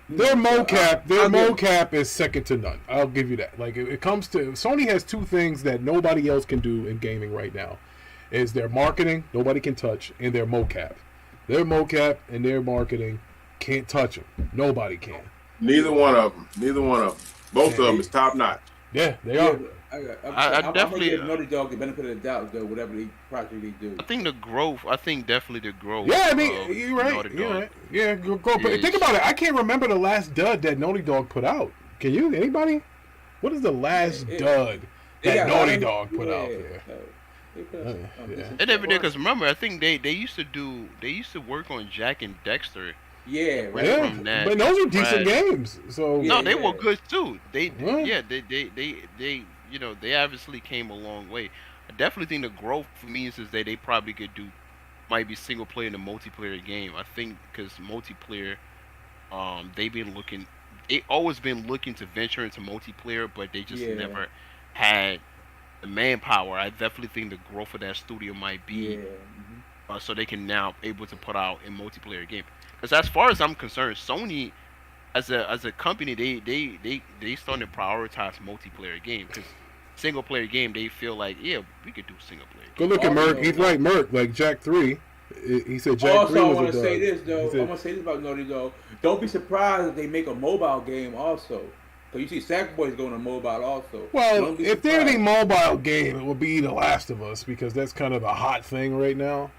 their mocap is second to none. I'll give you that. Like it comes to Sony has two things that nobody else can do in gaming right now. Is their marketing, nobody can touch, and their mocap. Their mocap and their marketing can't touch them. Nobody can. Neither one of them. Both of them is top notch. Yeah, they are. I definitely give Naughty Dog the benefit of the doubt though. Whatever project they do. I think definitely the growth. Yeah, I mean, you're right. Yeah, growth. But think about it. I can't remember the last dud that Naughty Dog put out. Can you? Anybody? What is the last dud that Naughty Dog put out there? And every day, because remember, I think they used to work on Jack and Dexter. Yeah, right. Yeah, from that but those are decent trash. games. So No, Yeah, they were yeah. good too. They Yeah. yeah, they they obviously came a long way. I definitely think the growth means is that they probably could do might be single player in a multiplayer game. I think because multiplayer, they've been looking, they always been looking to venture into multiplayer, but they just Yeah, never had the manpower. I definitely think the growth of that studio might yeah. be so they can now able to put out a multiplayer game. Because as far as I'm concerned, Sony as a company, they starting to prioritize multiplayer game because single player game they feel like yeah we could do single player Go game. look at Merc. Also, He's right, Merc. Like Jack 3. He said Jack 3 I was want a to say dud. this though. He I'm said, gonna say this about Naughty Dog. Don't be surprised if they make a mobile game also. Cause you see Sackboy's going to mobile also. well, Don't be if there's any surprised. mobile game, it would be The Last of Us because that's kind of a hot thing right now.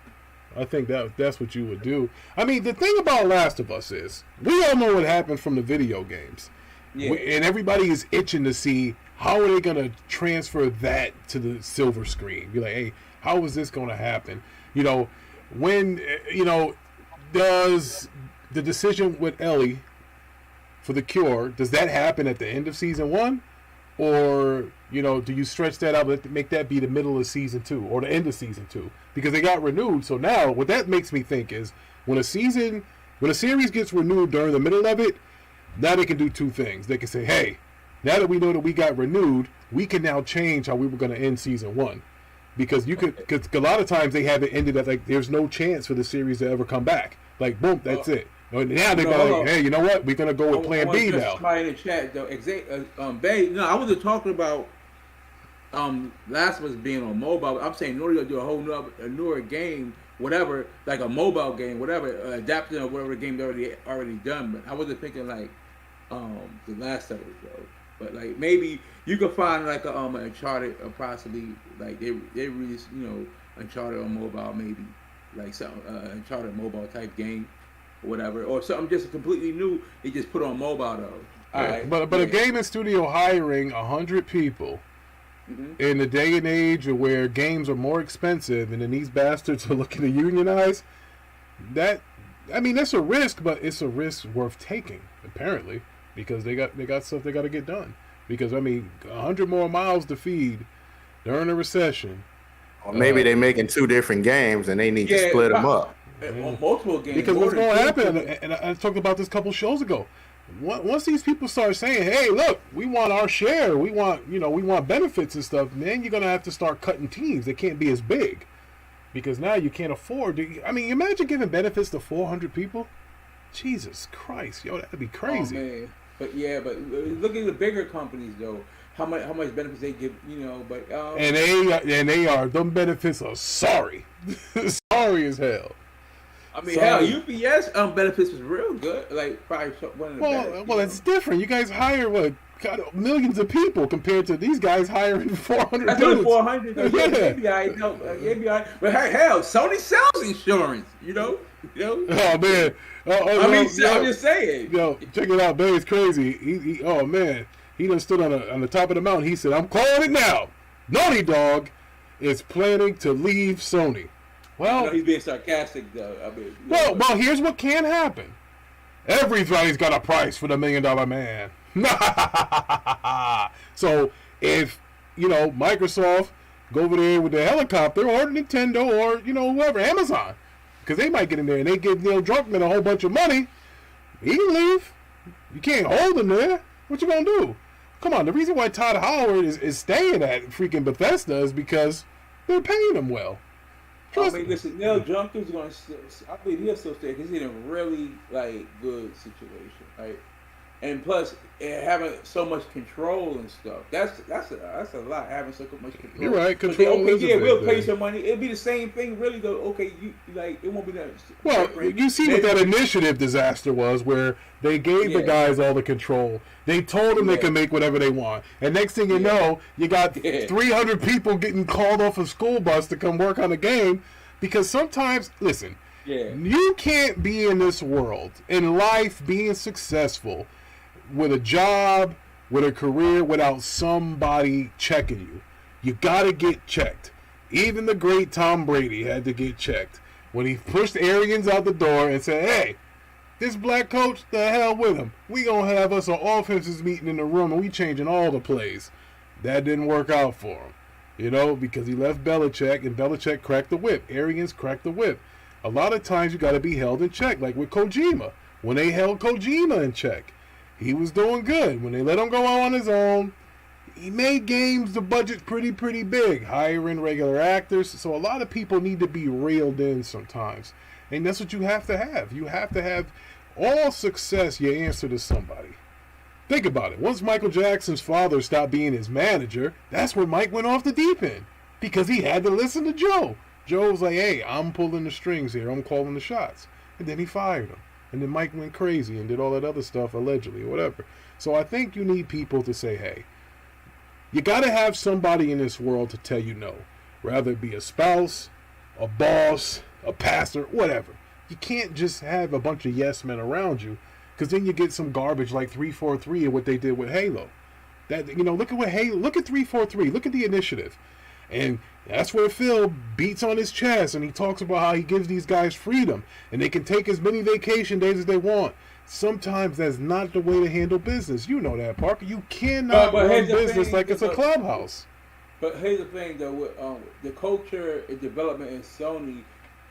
I think that's what you would do. I mean, the thing about Last of Us is we all know what happened from the video games, Yeah. and everybody is itching to see how are they going to transfer that to the silver screen. Be like, hey, how is this going to happen? You know, when does the decision with Ellie for the cure, does that happen at the end of season 1, or do you stretch that out, make that be the middle of season 2 or the end of season 2? Because they got renewed. So now what that makes me think is when a series gets renewed during the middle of it, now they can do two things. They can say, hey, now that we know that we got renewed, we can now change how we were going to end season 1. Because because a lot of times they have it ended at like there's no chance for the series to ever come back. Like boom, that's it. Now they're like, hey, you know what? We're gonna go with Plan B now. Somebody in the chat though, Bay. No, I wasn't talking about Last of Us being on mobile. I'm saying Naughty Dog do a whole newer game, whatever, like a mobile game, whatever, adapting of whatever game they already done. But I wasn't thinking like the Last of Us though. But like maybe you could find like a Uncharted or possibly like they release Uncharted on mobile maybe like some Uncharted mobile type game or whatever or something just completely new they just put on mobile though. All right. But a gaming studio hiring 100 people in the day and age where games are more expensive and then these bastards are looking to unionize, that's a risk, but it's a risk worth taking apparently. Because they got stuff they got to get done. Because 100 more miles to feed during a recession. Or maybe they're making two different games and they need to split them up. Multiple games. Because what's going to happen? And I talked about this a couple shows ago. Once these people start saying, "Hey, look, we want our share. We want we want benefits and stuff," then you're going to have to start cutting teams. They can't be as big because now you can't afford. Imagine giving benefits to 400 people. Jesus Christ, that'd be crazy. Oh, man. But look at the bigger companies though. How much benefits they give, But and they are them benefits are sorry, sorry as hell. Hell, UPS benefits was real good. Like probably one of the better. Well, it's different. You guys hire millions of people compared to these guys hiring 400 That's dudes. only 400. Yeah, but hell, Sony sells insurance. Oh man. I'm just saying. Check it out. Barry's crazy. He oh man. He done stood on the top of the mountain. He said, "I'm calling it now. Naughty Dog is planning to leave Sony." Well, he's being sarcastic though. Well, here's what can happen. Everybody's got a price for the $1 Million Man. So if Microsoft go over there with the helicopter, or Nintendo, or whoever, Amazon, because they might get in there and they give Neil Druckmann a whole bunch of money, he can leave. You can't hold him there. What you gonna do? Come on. The reason why Todd Howard is staying at freaking Bethesda is because they're paying him well. Listen, Neil Druckmann's going to. I believe he'll still stay because he's in a really good situation, right? And plus, having so much control and stuff, that's a lot. Having so much control. You're right. Control. We'll pay some money. It'll be the same thing, really. Though, okay, it won't be that. Well, different. You see what that initiative disaster was, where they gave the guys all the control. They told them they could make whatever they want, and next thing you know, you got 300 people getting called off a school bus to come work on a game, because sometimes, listen, you can't be in this world, in life, being successful, with a job, with a career, without somebody checking you. You gotta get checked. Even the great Tom Brady had to get checked when he pushed Arians out the door and said, "Hey, This black coach, the hell with him. We gonna have us an offenses meeting in the room and we changing all the plays. That didn't work out for him. You know, because he left Belichick and Belichick cracked the whip. Arians cracked the whip. A lot of times you got to be held in check, like with Kojima. When they held Kojima in check, he was doing good. When they let him go out on his own, he made games, the budget pretty big, hiring regular actors. So a lot of people need to be reeled in sometimes. And that's what you have to have. You have to have all success, you answer to somebody. Think about it. Once Michael Jackson's father stopped being his manager, that's where Mike went off the deep end. Because he had to listen to Joe. Joe was like, hey, I'm pulling the strings here. I'm calling the shots. And then he fired him. And then Mike went crazy and did all that other stuff, allegedly, or whatever. So I think you need people to say, hey, you got to have somebody in this world to tell you no. Rather it be a spouse, a boss, a pastor, whatever. You can't just have a bunch of yes men around you, because then you get some garbage like 343 and what they did with Halo. That, you know, look at what Halo, look at 343, look at the initiative. And that's where Phil beats on his chest and he talks about how he gives these guys freedom and they can take as many vacation days as they want. Sometimes that's not the way to handle business. You know that, Parker. You cannot run business like it's a clubhouse. But here's the thing, though, with the culture and development in Sony,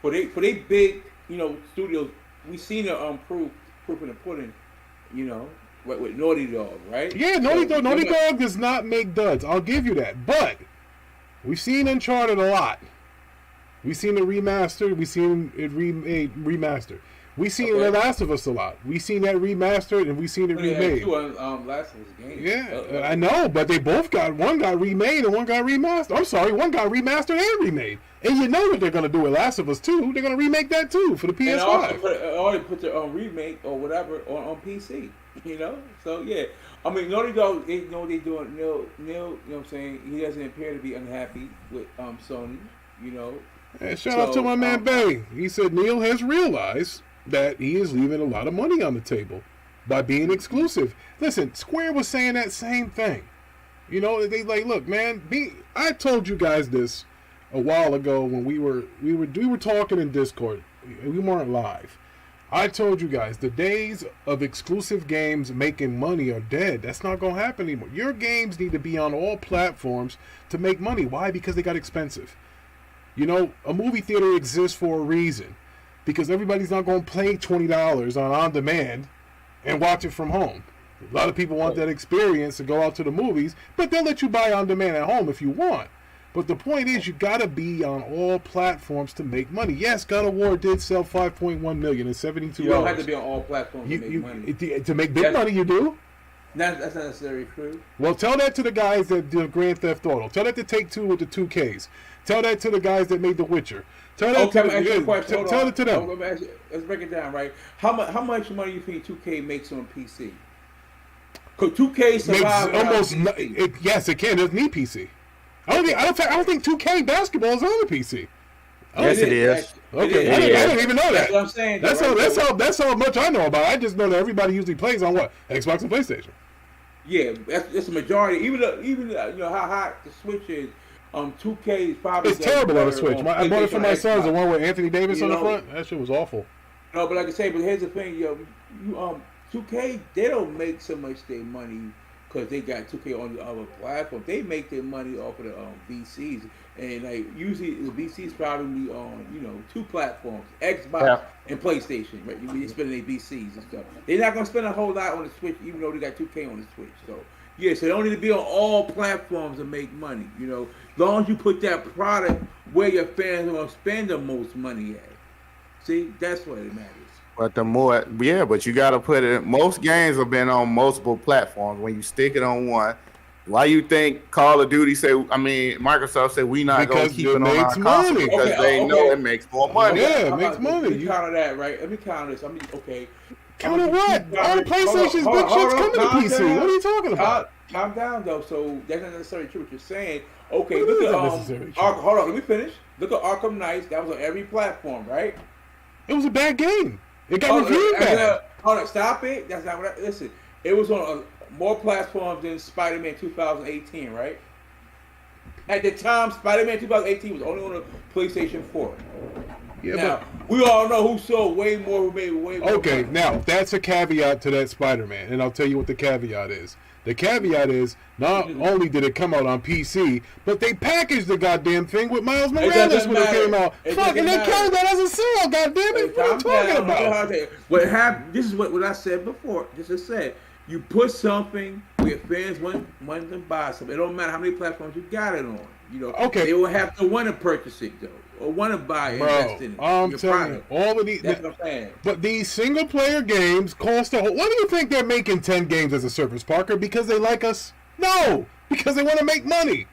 for they big, you know, studios, we seen the proof in the pudding, you know, with Naughty Dog, right? Yeah, Naughty Dog does not make duds. I'll give you that. But we've seen Uncharted a lot. We've seen it remastered. We've seen it remastered. We've seen The Last of Us a lot. We've seen that remastered and we've seen it remade. Two Last of Us games. Yeah, I know, but they both one got remade and one got remastered. I'm sorry, one got remastered and remade. And you know what they're going to do with Last of Us 2. They're going to remake that too for the PS5. And also put the remake or whatever on PC, you know? So, yeah. I mean, Naughty Dog, they know what they're doing. Neil, you know what I'm saying? He doesn't appear to be unhappy with Sony, you know? Hey, shout out to my man Bay. He said Neil has realized that he is leaving a lot of money on the table by being exclusive. Listen, Square was saying that same thing. You know, they like, look, man, I told you guys this a while ago when we were talking in Discord. We weren't live. I told you guys the days of exclusive games making money are dead. That's not going to happen anymore. Your games need to be on all platforms to make money. Why? Because they got expensive. You know, a movie theater exists for a reason. Because everybody's not going to pay $20 on demand and watch it from home. A lot of people want that experience to go out to the movies, but they'll let you buy on demand at home if you want. But the point is, you got to be on all platforms to make money. Yes, God of War did sell 5.1 million in 72 hours. You don't have to be on all platforms to make money. To make big money, you do. That's not necessarily true. Well, tell that to the guys that do Grand Theft Auto. Tell that to Take-Two with the 2Ks. Tell that to the guys that made The Witcher. Tell that to tell it to them. Let's break it down, right? How much money you think 2K makes on PC? Because 2K survives almost. Yes, it can. It doesn't need PC. I don't think 2K basketball is on the PC. Yes, it is. Okay, I didn't even know that. That's what I'm saying. That's how much I know about it. I just know that everybody usually plays on what? Xbox and PlayStation. Yeah, that's the majority. Even you know how hot the Switch is. 2K is probably. It's terrible on the Switch. I bought it for my sons. The one with Anthony Davis on the front. That shit was awful. No, but like I say, but here's the thing, 2K, they don't make so much their money because they got 2K on the other platform. They make their money off of the VCs, and like usually the VCs probably on two platforms, Xbox and PlayStation. Right, you're spending their VCs and stuff. They're not gonna spend a whole lot on the Switch, even though they got 2K on the Switch. So yeah, so they don't need to be on all platforms to make money. You know, as long as you put that product where your fans are gonna spend the most money at. See, that's what it matters. But but you got to put it. Most games have been on multiple platforms. When you stick it on one, why you think Call of Duty Microsoft said we not gonna keep it on our console because they know it makes more money. Yeah, it makes money. Let me counter that, right? Let me counter this. Counter what? All the PlayStation's big shit's coming to PC. What are you talking about? Calm down, though. So that's not necessarily true what you're saying. Okay, look at hold on. Let me finish. Look at Arkham Knights. That was on every platform, right? It was a bad game. It got reviewed bad. Hold on, stop it. That's not what listen. It was on more platforms than Spider-Man 2018, right? At the time, Spider-Man 2018 was only on the PlayStation 4. Yeah, now, we all know who sold way more, who made way more. Okay, money. now that's a caveat to that Spider-Man, and I'll tell you what the caveat is. The caveat is not only did it come out on PC, but they packaged the goddamn thing with Miles Morales when it came out. Fuck, and they carried that as a sale. Goddamn it! What are you talking about? What happened? This is what I said before. Just as said, you put something where fans want to buy something. It don't matter how many platforms you got it on. You know, Okay. They will have to want to purchase it though, or want to buy it, invest in it. I'm Your telling you, product. all of these. That's what I'm saying. But these single-player games cost a whole. Why do you think they're making 10 games as a service, Parker? Because they like us? No, because they want to make money.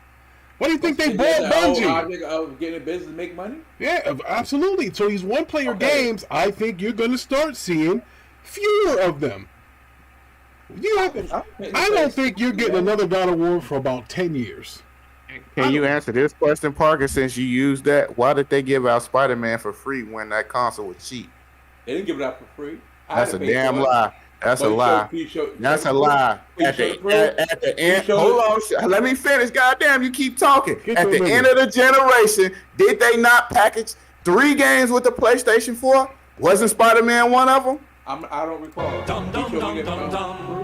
Why do you think they bought Bungie? Of getting a business to make money. Yeah, absolutely. So these one-player games, I think you're going to start seeing fewer of them. I don't think you're getting another God of War for about 10 years. Can you answer this question, Parker? Since you used that, why did they give out Spider-Man for free when that console was cheap? They didn't give it out for free. That's a damn lie. That's a lie. That's a lie. At the end, hold on. Let me finish. Goddamn, you keep talking. At the end of the generation, did they not package 3 games with the PlayStation 4? Wasn't Spider-Man one of them? I don't recall. Dum dum dum dum dum.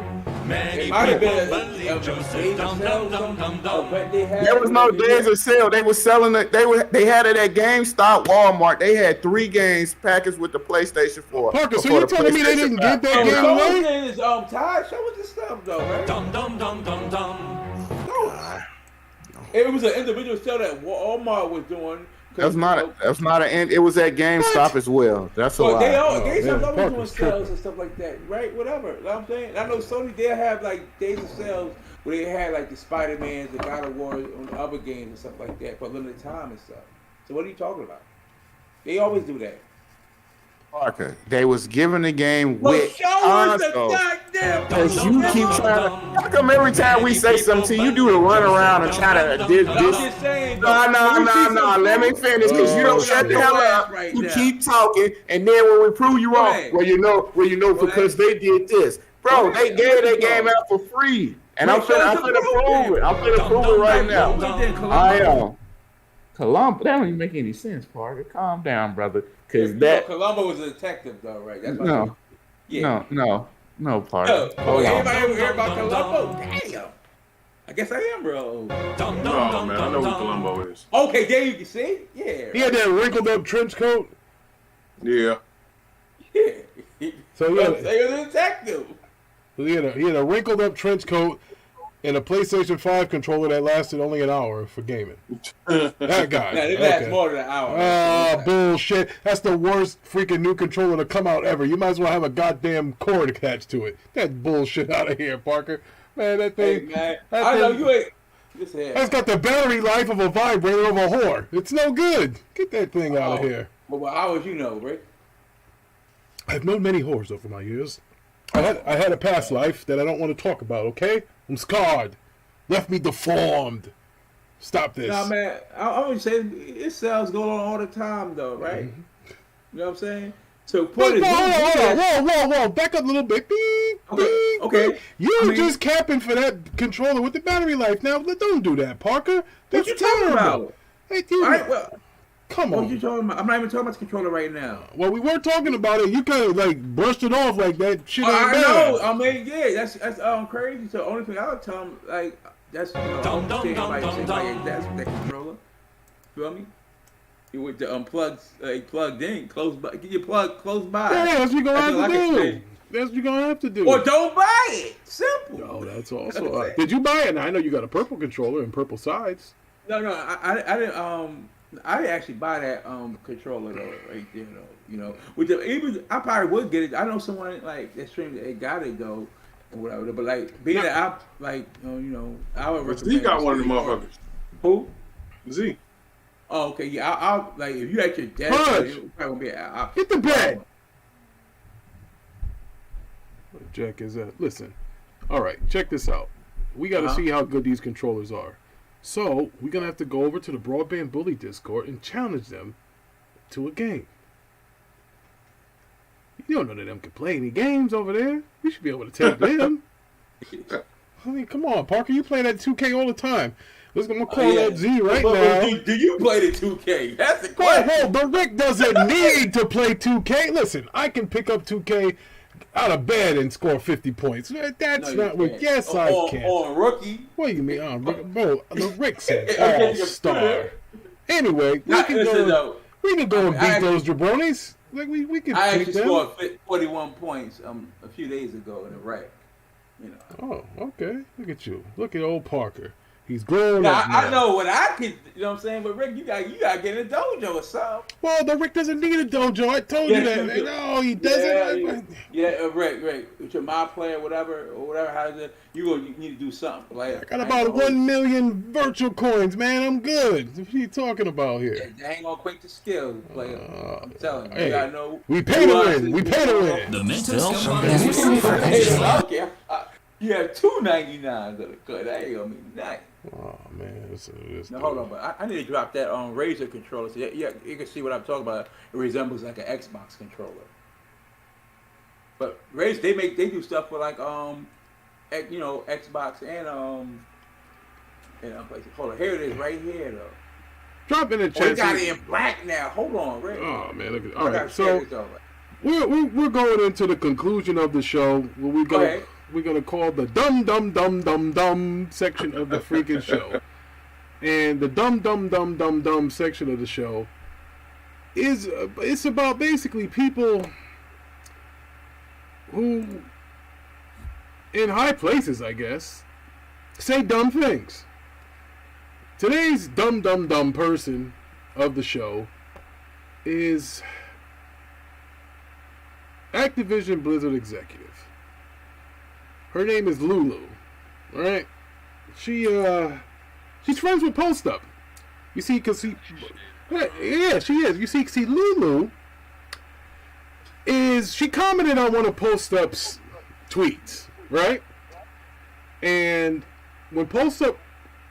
Many It might have people been believe Joseph. Dum dum dum dum dum. There was no days of sale. They were selling it. They had it at GameStop, Walmart. They had 3 games packaged with the PlayStation 4. Parker, so you're telling me they didn't get that game away? Is Ty, show us the stuff though, right? Dum dum dum dum dum. It was an individual sale that Walmart was doing. That's not an end. It was at GameStop as well. That's a lie. GameStop's always doing sales and stuff like that, right? Whatever. You know what I'm saying? I know Sony did have like days of sales where they had like the Spider-Mans, the God of War on the other games and stuff like that for limited time and stuff. So what are you talking about? They always do that. Parker, they was giving the game Well, with show us the console. goddamn. Because you keep trying to. How come every time we say something to you, do the run around and try to. I'm just saying. No. Let me finish because you don't shut the hell up. You keep talking, and then when we prove you wrong, well, you know, because they did this, bro. They gave their game out for free, and I'm finna prove it. I'm finna prove it right now. I am. Columbo, that don't even make any sense, Parker. Calm down, brother. Because Columbo was a detective, though, right? That's no, Parker. Anybody ever hear about Columbo? Damn. I guess I am, bro. Dum dum Oh dum man, I know dum who dum. Columbo is. Okay, there you can see. Yeah. He had that wrinkled up trench coat. Yeah. Yeah. So He was a detective. he had a wrinkled up trench coat and a PlayStation 5 controller that lasted only an hour for gaming. That guy. Nah, it lasts more than an hour. Oh, bullshit. That's the worst freaking new controller to come out ever. You might as well have a goddamn cord attached to it. That bullshit out of here, Parker. Man, that thing. Hey, man. That I know thing- you ain't. Listen, That's got the battery life of a vibrator of a whore. It's no good. Get that thing out of here. Well, how would you know, Rick? I've known many whores over my years. I had a past life that I don't want to talk about, okay? I'm scarred. Left me deformed. Stop this. Nah, man. I would say it sales go on all the time, though, right? Mm-hmm. You know what I'm saying? So, Whoa, whoa. Back up a little bit. Beep, beep, Okay. beep. You just capping for that controller with the battery life. Now, don't do that, Parker. That's What you talking terrible. about? Hey, dude, All right, well, come what on. you talking about? I'm not even talking about the controller right now. Well, we were talking about it. You kind of like brushed it off like that shit ain't I bad. know. I mean, yeah, that's crazy. So, the only thing I would tell him, like, that's, you know, Dum, dum, understand dum, somebody dum, say, dum. that's that controller. Feel me? You with the unplugged, plugged in, close by. Get your plug close by. Yeah, that's what you're going to have to That's all I do. can say. That's what you're going to have to do. Or don't buy it. Simple. Oh, that's That's what also. I'm saying. Did you buy it? Now, I know you got a purple controller and purple sides. No, I didn't. I didn't actually buy that controller though, right there though. You know, even I probably would get it. I know someone like that streamed that got it though, or whatever. But like being that I like, you know, I would recommend. Z got one of the motherfuckers. Who? Z. Oh, okay, yeah. I'll like if you at your desk, Punch. it probably won't be. Hit the bed. What the jack is that? Listen. All right, check this out. We got to see how good these controllers are. So we're gonna have to go over to the Broadband Bully Discord and challenge them to a game. You don't know none of them can play any games over there. We should be able to take them. I mean, come on, Parker. You play that 2K all the time. Listen, I'm gonna call up Z right but now. Do you play the 2K? That's the question. But Rick doesn't need to play 2K. Listen, I can pick up 2K out of bed and score 50 points. That's not what. Yes, I can. On rookie. What do you mean? Bro, Rick said all-star. Anyway, we can go and beat those jabronis. Like we can. I actually beat them. scored 41 points a few days ago in a wreck. You know. Oh, okay. Look at you. Look at old Parker. He's grown up now. I know what I could. You know what I'm saying? But Rick, you got to get in a dojo or something. Well, the Rick doesn't need a dojo. I told you that. No, he doesn't. Rick. If you're my player, whatever, how is it? You need to do something. Like I got about 1 million virtual coins, man. I'm good. What are you talking about here? Yeah, they ain't gonna quit the skill, player. I'm telling you. Hey, you gotta know. We pay to win. We pay to win. The mental Okay. You have 299s that are good. That ain't gonna be nice. Oh man, Now hold on, but I need to drop that on Razer controller. So yeah, you can see what I'm talking about. It resembles like an Xbox controller. But Razer, they do stuff for like Xbox and places. Hold on, here it is right here though. Drop in the chat. We got it in black now. Hold on, Ray. Oh man, look at all right. So we're going into the conclusion of the show. Where we're gonna call the dumb section of the freaking show, and the dumb section of the show is it's about basically people who in high places, I guess, say dumb things. Today's dumb person of the show is Activision Blizzard executive. Her name is Lulu. All right, she's friends with Post Up. You see, she is. You see, Lulu she commented on one of Post Up's tweets, right? And when Post Up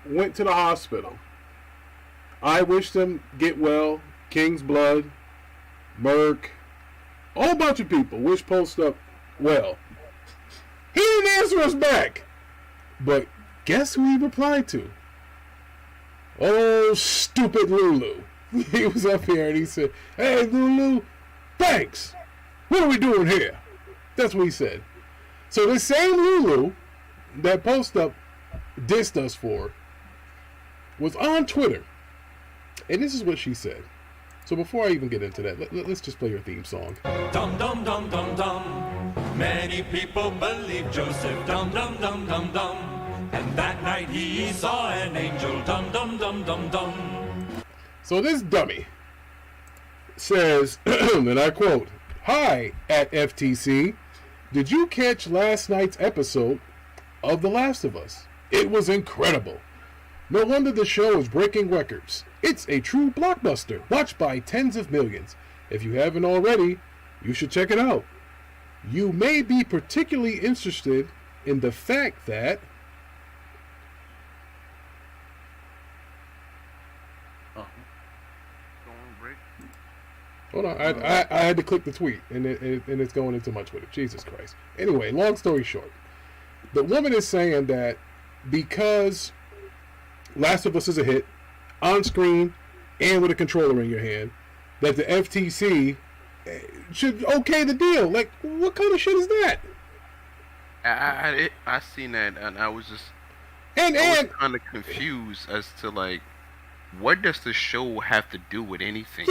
went to the hospital, I wished him get well. King's Blood, Merc, a whole bunch of people wish Post Up well. He didn't answer us back. But guess who he replied to? Oh, stupid Lulu. He was up here and he said, "Hey, Lulu, thanks. What are we doing here?" That's what he said. So the same Lulu that Post Up dissed us for was on Twitter. And this is what she said. So before I even get into that, let's just play your theme song. Dum dum dum dum dum. Many people believe Joseph. Dum dum dum dum dum. And that night he saw an angel. Dum dum dum dum dum. So this dummy says, and I quote, "Hi at FTC. Did you catch last night's episode of The Last of Us? It was incredible. No wonder the show is breaking records. It's a true blockbuster, watched by tens of millions. If you haven't already, you should check it out. You may be particularly interested in the fact that..." Hold on, I had to click the tweet, and it's going into my Twitter. Jesus Christ. Anyway, long story short, the woman is saying that because Last of Us is a hit, on screen and with a controller in your hand, that the FTC should okay the deal. Like, what kind of shit is that? I seen that and I was just and kind of confused as to like, what does the show have to do with anything?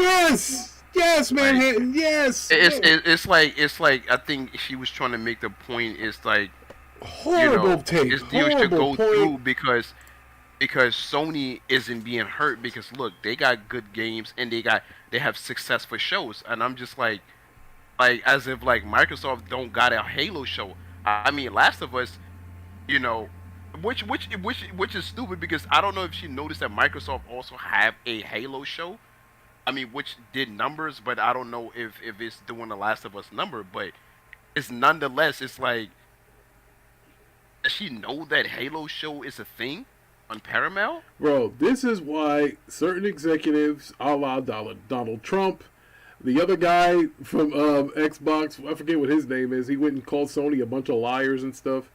Yes, man. Like, yes. It's like I think she was trying to make the point. It's like horrible take. This deal should go through because Sony isn't being hurt because look, they got good games and they have successful shows, and I'm just like as if like Microsoft don't got a Halo show. I mean, Last of Us, which is stupid because I don't know if she noticed that Microsoft also have a Halo show. I mean, which did numbers, but I don't know if it's doing the Last of Us number, but it's nonetheless, it's like, does she know that Halo show is a thing on Paramount? Bro, this is why certain executives, a la Donald Trump, the other guy from Xbox, I forget what his name is, he went and called Sony a bunch of liars and stuff.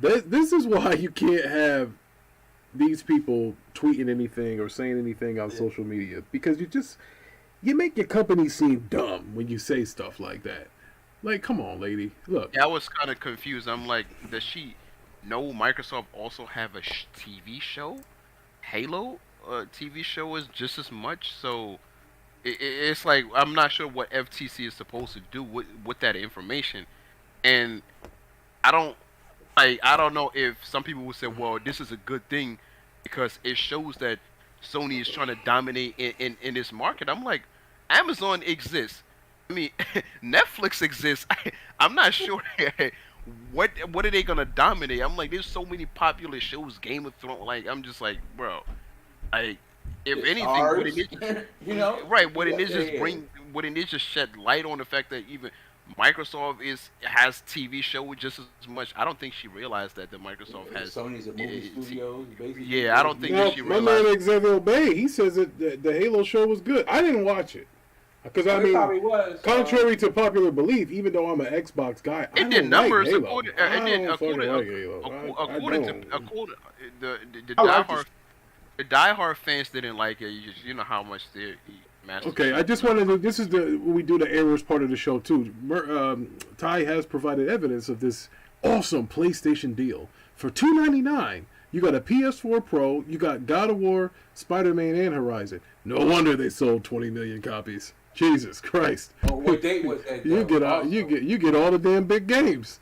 This is why you can't have these people tweeting anything or saying anything on social media because you make your company seem dumb when you say stuff like that. Like, come on, lady. Look. Yeah, I was kind of confused. I'm like, does she know Microsoft also have a TV show? Halo TV show is just as much. So it's like I'm not sure what FTC is supposed to do with that information, and I don't I don't know if some people would say, well, this is a good thing because it shows that Sony is trying to dominate in this market. I'm like, Amazon exists. I mean, Netflix exists. I'm not sure what are they gonna dominate. I'm like, there's so many popular shows, Game of Thrones. Like, I'm just like, bro, if It's anything, ours, wouldn't it just, you know, wouldn't it just wouldn't it just shed light on the fact that even Microsoft has TV shows just as much. I don't think she realized that Microsoft has. Sony's a movie studios, basically. Yeah, I don't think that she my realized. man Xavier Bay, he says that the Halo show was good. I didn't watch it because I mean, probably was, contrary to popular belief, even though I'm an Xbox guy, I It did don't numbers like Halo. according to the diehard fans didn't like it. You know how much they Master Okay, I just wanted to. This is when we do the errors part of the show too. Ty has provided evidence of this awesome PlayStation deal for $299. You got a PS4 Pro, you got God of War, Spider-Man, and Horizon. No wonder they sold 20 million copies. Jesus Christ! What date was that? you get all the damn big games.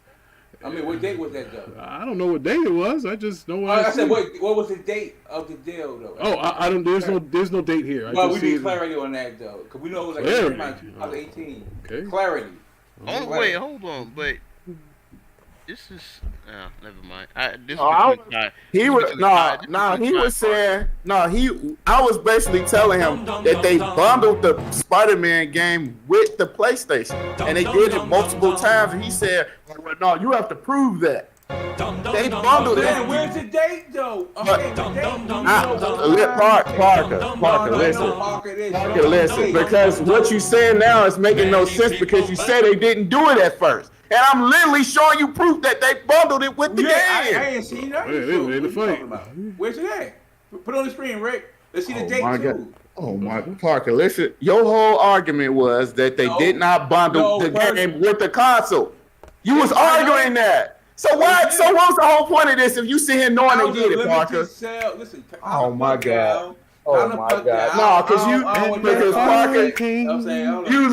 I mean, what date was that though? I don't know what day it was. I just know. I said, what was the date of the deal though? Oh, I don't. There's no date here. Well, we need clarity on that though, because we know it was like 2018. Okay. Clarity. Oh wait, hold on, but this is never mind. He was saying I was basically telling him that they bundled the Spider-Man game with the PlayStation, and they did it multiple times. And he said, well, "No, you have to prove that." They bundled it. Where's the date though? Parker, listen, because what you saying now is making no sense because you said they didn't do it at first. And I'm literally showing you proof that they bundled it with the game. I ain't seen that. Where's it at? Put it on the screen, Rick. Let's see the date too. Oh my, Parker, listen. Your whole argument was that they did not bundle the game with the console. You was arguing that. So what? So what was the whole point of this if you sit here knowing they did it, Parker? Listen, oh my God. Oh my God! No, because Parker, you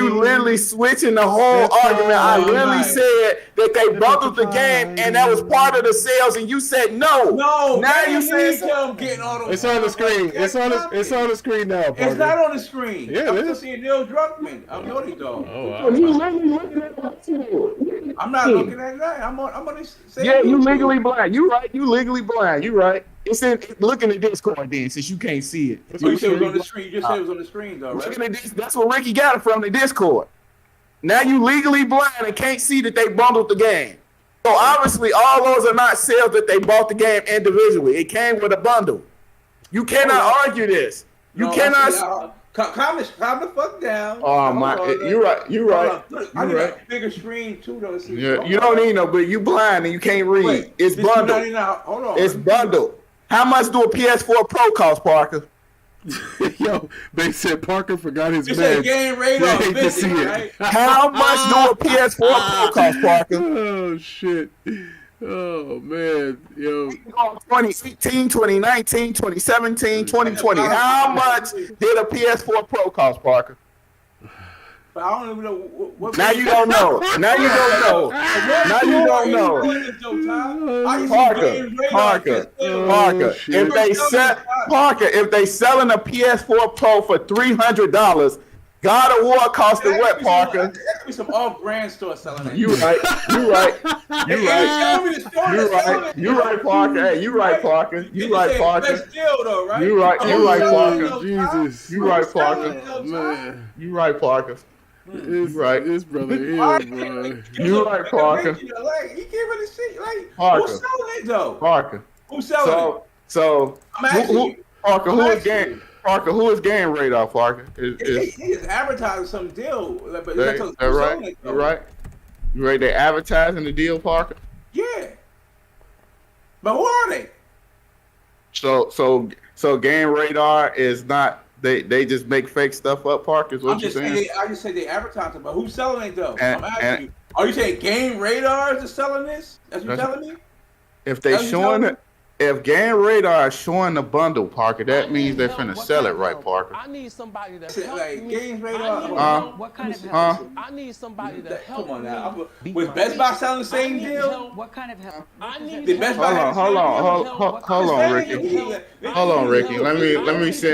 literally switching the whole argument. I literally said that they bundled the game and that was part of the sales, and you said no. No. Now you say getting all the. It's on the screen. It's on the screen now. Parker. It's not on the screen. Yeah, I'm still seeing Neil Druckmann. I'm Naughty Dog. Oh, wow. You literally looking at that too. I'm not looking at that. I'm on this. Yeah, you legally blind. You right. You legally blind. You right. It's in looking at Discord then, since you can't see it. You said it was on the screen. You just said it was on the screen, though, right? Looking at this, that's where Ricky got it from, the Discord. Now you legally blind and can't see that they bundled the game. So obviously, all those are not sales that they bought the game individually. It came with a bundle. You cannot argue this. You cannot. Calm the fuck down. Oh my! You're right. You're right. I need a bigger screen too, though. Yeah, you don't need no, but you blind and you can't read. Wait, it's bundled. Hold on. It's bundled. How much do a PS4 Pro cost, Parker? Yo, they said Parker forgot his It's meds. a game radar visit, right? How much do a PS4 Pro cost, Parker? Oh shit. Oh man, yo. 2018, 2019, 2017, 2020. How much did a PS4 Pro cost, Parker? But I don't even know what. Now you don't know. Now you don't know. Now you don't know. Parker. If they selling a PS4 Pro for $300, God of War costed what, Parker? There could be some off-brand store selling that. You right, Parker. Hey, you right, Parker. You right, Parker. You right, Parker. Jesus. You right, Parker. Man. You right, Parker. Right. This brother here, bro. You right, Parker. He can't really see. Like, Parker. who's selling it though? Parker. Who's selling it? So, I'm asking you. Parker, who is game? Parker, who is game radar? Parker He is advertising some deal. But right. You're right. You right? They advertising the deal, Parker. Yeah. But who are they? So Game Radar is not. They just make fake stuff up. Park is what you're saying. I just say they advertise it, but who's selling it though? And- I'm asking and- you. Are you saying Game Radar is selling this? That's what you're telling me? If they That's what showing you're it, if Game Radar is showing the bundle, Parker, that means they're finna sell it, right, Parker? I need somebody to Say, help like, me. Games I Radar? need Hold what kind of Huh? help? I need somebody to help Come on now. me. beat Was my Best Buy addiction. selling the I same need deal? help. What kind of help? I need Did Best help. Buy have the same deal? Hold on, Ricky. Hold on, Ricky.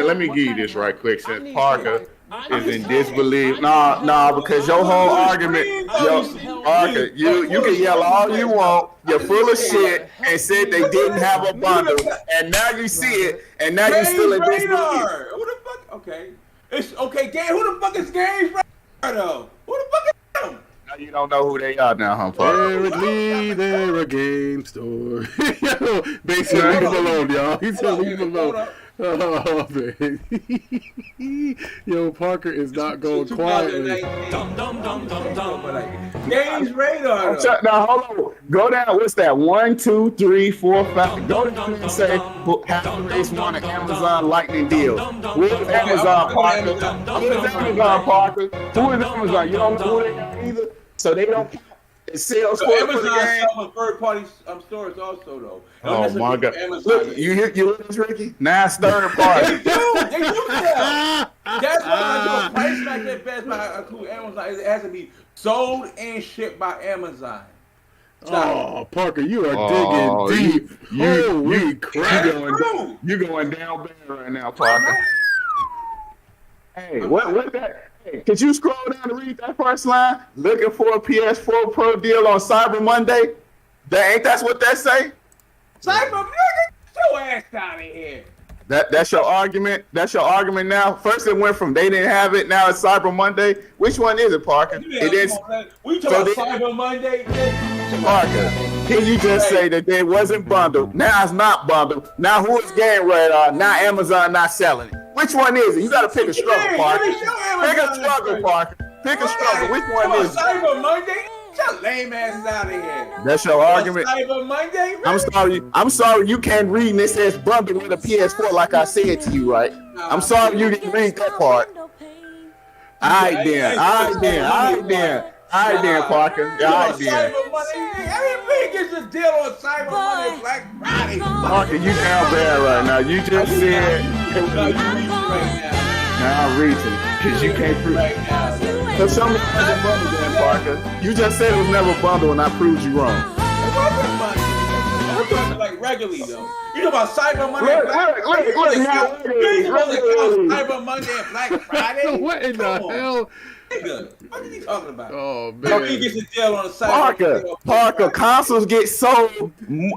Let me give you this right quick. Since Parker is in disbelief. Nah, because your whole argument, Parker, you can yell all you want. You're full of shit and said they didn't have a bundle, and now you see it, and now you still in disbelief. Radar. Who the fuck? Okay. It's okay, Game. Who the fuck is Games Radar though? Who the fuck is them? Now you don't know who they are now, huh, Parker? Apparently, they're a game store. Yo, basically, leave him alone, y'all. He said leave him alone. Oh, man. Yo, Parker is not going quietly. Dum dum dum dum dum. Games Radar. Though. Now hold on. Go down. What's that? 1, 2, 3, 4, 5. Go down and say have to raise one an Amazon Lightning deal. Who is Amazon, Parker? Who is Amazon, Parker? Who is Amazon? You don't know who they are either. So they don't. It sells So for the Amazon game. sells third-party stores also though. Oh my God! Amazon. Look, you hear this, Ricky? Now it's third party. They do sell. That's why I do a price like that. Best Buy include Amazon. It has to be sold and shipped by Amazon. Oh, Parker, you are Oh, digging deep. Holy you crap. you going down bad right now, Parker. Hey, what that? Hey, could you scroll down and read that first line? Looking for a PS4 Pro deal on Cyber Monday? That's what that say? Cyber nigga, get your ass out of here. That's your argument. That's your argument now. First it went from they didn't have it. Now it's Cyber Monday. Which one is it, Parker? It is. We talking about Cyber Monday. Parker, can you just say that they wasn't bundled? Now it's not bundled. Now who is Game Radar? Now Amazon not selling it. Which one is it? You got to pick a struggle, Parker. Pick a struggle, Parker. Pick a struggle. Which one is it? Cyber Monday. Get your lame asses out of here. That's your argument. Cyber Monday. I'm sorry. You can't read and it says bundled with a PS4 like I said to you, right? I'm sorry you didn't read that part. All right then, Parker. All right then. Cyber Monday. Everybody gets a deal on Cyber Monday, Black Friday. Parker, you down bad right now. You just said. No, you reach right now. Now I'm reaching because you can't prove. Right now. Because something wasn't bundled then, Parker. You just said it was never bundled and I proved you wrong. It wasn't Monday. I'm talking like regularly though. You know about Cyber Monday and Black Friday? Look, now. You supposed to count Cyber Monday and Black Friday? What in the hell? Nigga, what are you talking about? Oh, So he man. gets a deal on the Cyber Parker, consoles get sold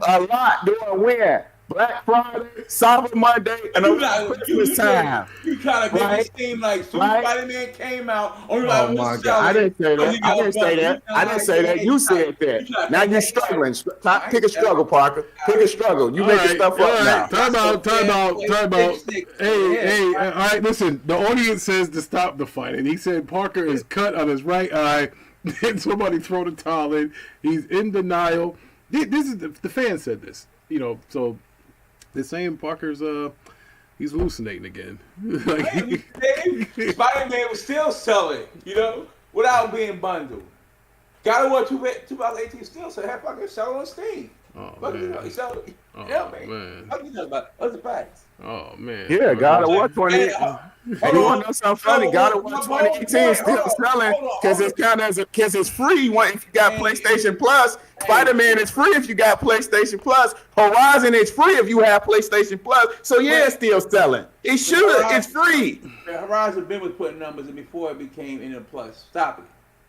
a lot during when? Black Friday, Cyber Monday, and Christmas time. You try to make Right? it seem like Super Right? Spider-Man came out. Oh my God! I didn't say that. I didn't say that. You said that. Now you're struggling. Pick a struggle, Parker. Pick a struggle. You making stuff up now. Time out. Hey, all right, listen. The audience says to stop the fight, and he said Parker is cut on his right eye. And somebody throw the towel in. He's in denial. This is the fan said this. You know, so they're saying Parker's he's hallucinating again. Spider-Man was still selling, without being bundled. God of War 2018 still selling. Half fucking selling on Steam. Oh, Fuck man. you know, he selling. Man. Fuck you know about other facts. Oh man. Yeah, God of War 20. You want to know something funny? God of War 2018 still selling because it's kind of because it's free. If you got PlayStation Plus, Spider-Man is free if you got PlayStation Plus. Horizon is free if you have PlayStation Plus. So yeah, it's still selling. It should. It's free. Horizon been was putting numbers in before it became in a plus. Stop it.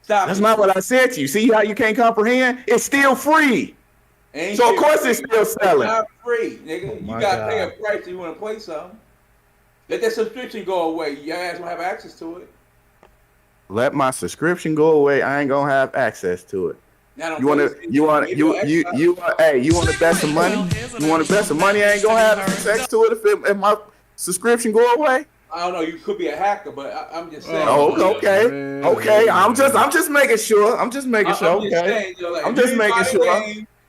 That's not what I said to you. See how you can't comprehend? It's still free. So of course it's still selling. It's not free, nigga. You gotta pay a price if you want to play something. Let that subscription go away. Your ass don't have access to it. Let my subscription go away. I ain't gonna have access to it. You want to bet some money? You want to bet some money? I ain't gonna have access to it if my subscription go away. I don't know. You could be a hacker, but I'm just saying. Okay. I'm just making sure. Okay. I'm just making sure.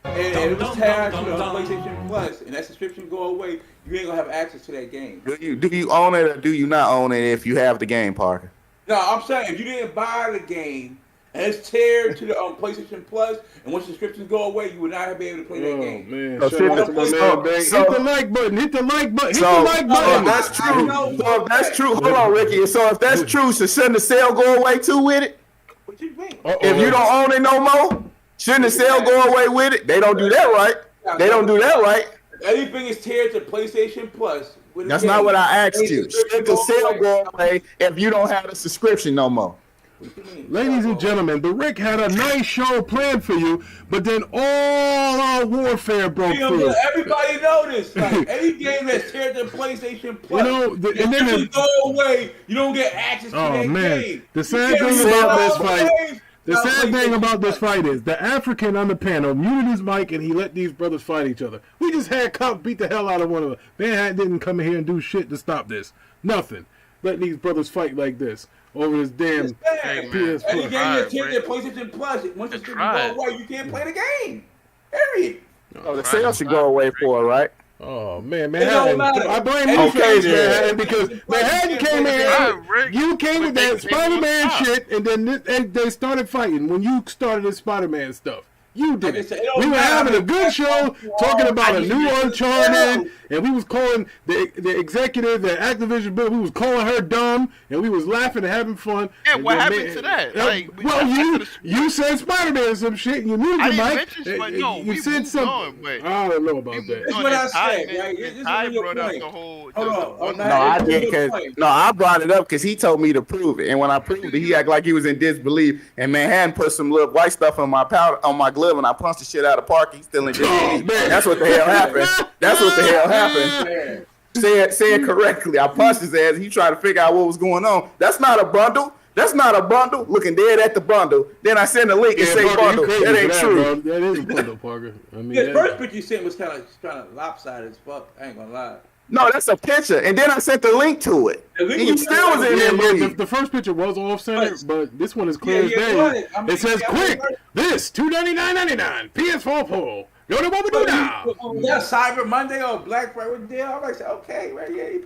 And if it was tied to the PlayStation Plus and that subscription go away, you ain't gonna have access to that game. Do you own it or do you not own it if you have the game, Parker? No, I'm saying if you didn't buy the game and it's tied to the PlayStation Plus, and once subscriptions go away, you would not be able to play that game. Man, So shout out to my man, Bang. so- Hit the like button. Hit the like button. Hit So, the like button. that's true. So if that's true, hold on, Ricky. So if that's true, so shouldn't the sale go away too with it? What you mean? If you don't own it no more, shouldn't the sale go away with it? They don't do that right. They don't do that right. Anything is tied to PlayStation Plus. with the That's game, not what I asked you. subscription Should the go sale away. go away if you don't have a subscription no more? What you mean? Ladies and gentlemen, the Rick had a nice show planned for you, but then all our warfare broke You know, through. everybody know this. Like any game that's tied to PlayStation Plus, You know, and then if it go away, you don't get access to Oh that man, game. the You sad can't thing play about this all fight, games the without sad thing PlayStation about this Plus. fight is the African on the panel muted his mic and he let these brothers fight each other. We just had cops beat the hell out of one of them. Manhattan didn't come in here and do shit to stop this. Nothing. Let these brothers fight like this over this damn Hey, man. PS Any Plus. game that's tied Rick. to PlayStation Plus, once it's tried. go away, you can't play the game. Period. Oh, the sale should go away for it, right? Oh man, It don't Manhattan. matter. I blame you Okay, for this, then. Manhattan, because Manhattan came in. Right, Rick. You came with But that they Spider-Man won't stop. shit, and then they started fighting when you started this Spider-Man stuff. You did Like I it. said, it don't We were matter. having a good show talking about a new I Uncharted, and we was calling the executive, the Activision bill, we was calling her dumb, and we was laughing and having fun. Yeah, And what then happened to that? Like, well, I could've- you said Spider-Man some shit, and you muted I your didn't mic. mention Spider- no, you we said moved something. on, but- I don't know about We that. moved That's on, what and I said, Ty- right? and This Ty is your brought up point. the whole. Hold on. No, I did because I brought it up because he told me to prove it, and when I proved it, he acted like he was in disbelief. And Manhattan put some little white stuff on my powder on my glove, and I punched the shit out of Parker. He's still in disbelief. man. That's what the hell happened. That's what the hell happened. Say it correctly. I punched his ass. He tried to figure out what was going on. That's not a bundle. That's not a bundle. Looking dead at the bundle. Then I send a link and say Parker, bundle. you crazy That for ain't that, true. bro. That is a bundle, Parker. I mean, The that- first picture you sent was kind of lopsided as fuck. I ain't gonna lie. No, that's a picture. And then I sent the link to it. The link And you was- still was in Yeah, there, yeah, believe. the first picture was off center, But- but this one is clear as Yeah, day. yeah, I mean, It says, yeah, "Quick, I- this $299.99 PS4 Pro. Go to what we do now." Yeah, Cyber Monday or Black Friday. What deal? I'm like, okay, right? Yeah, you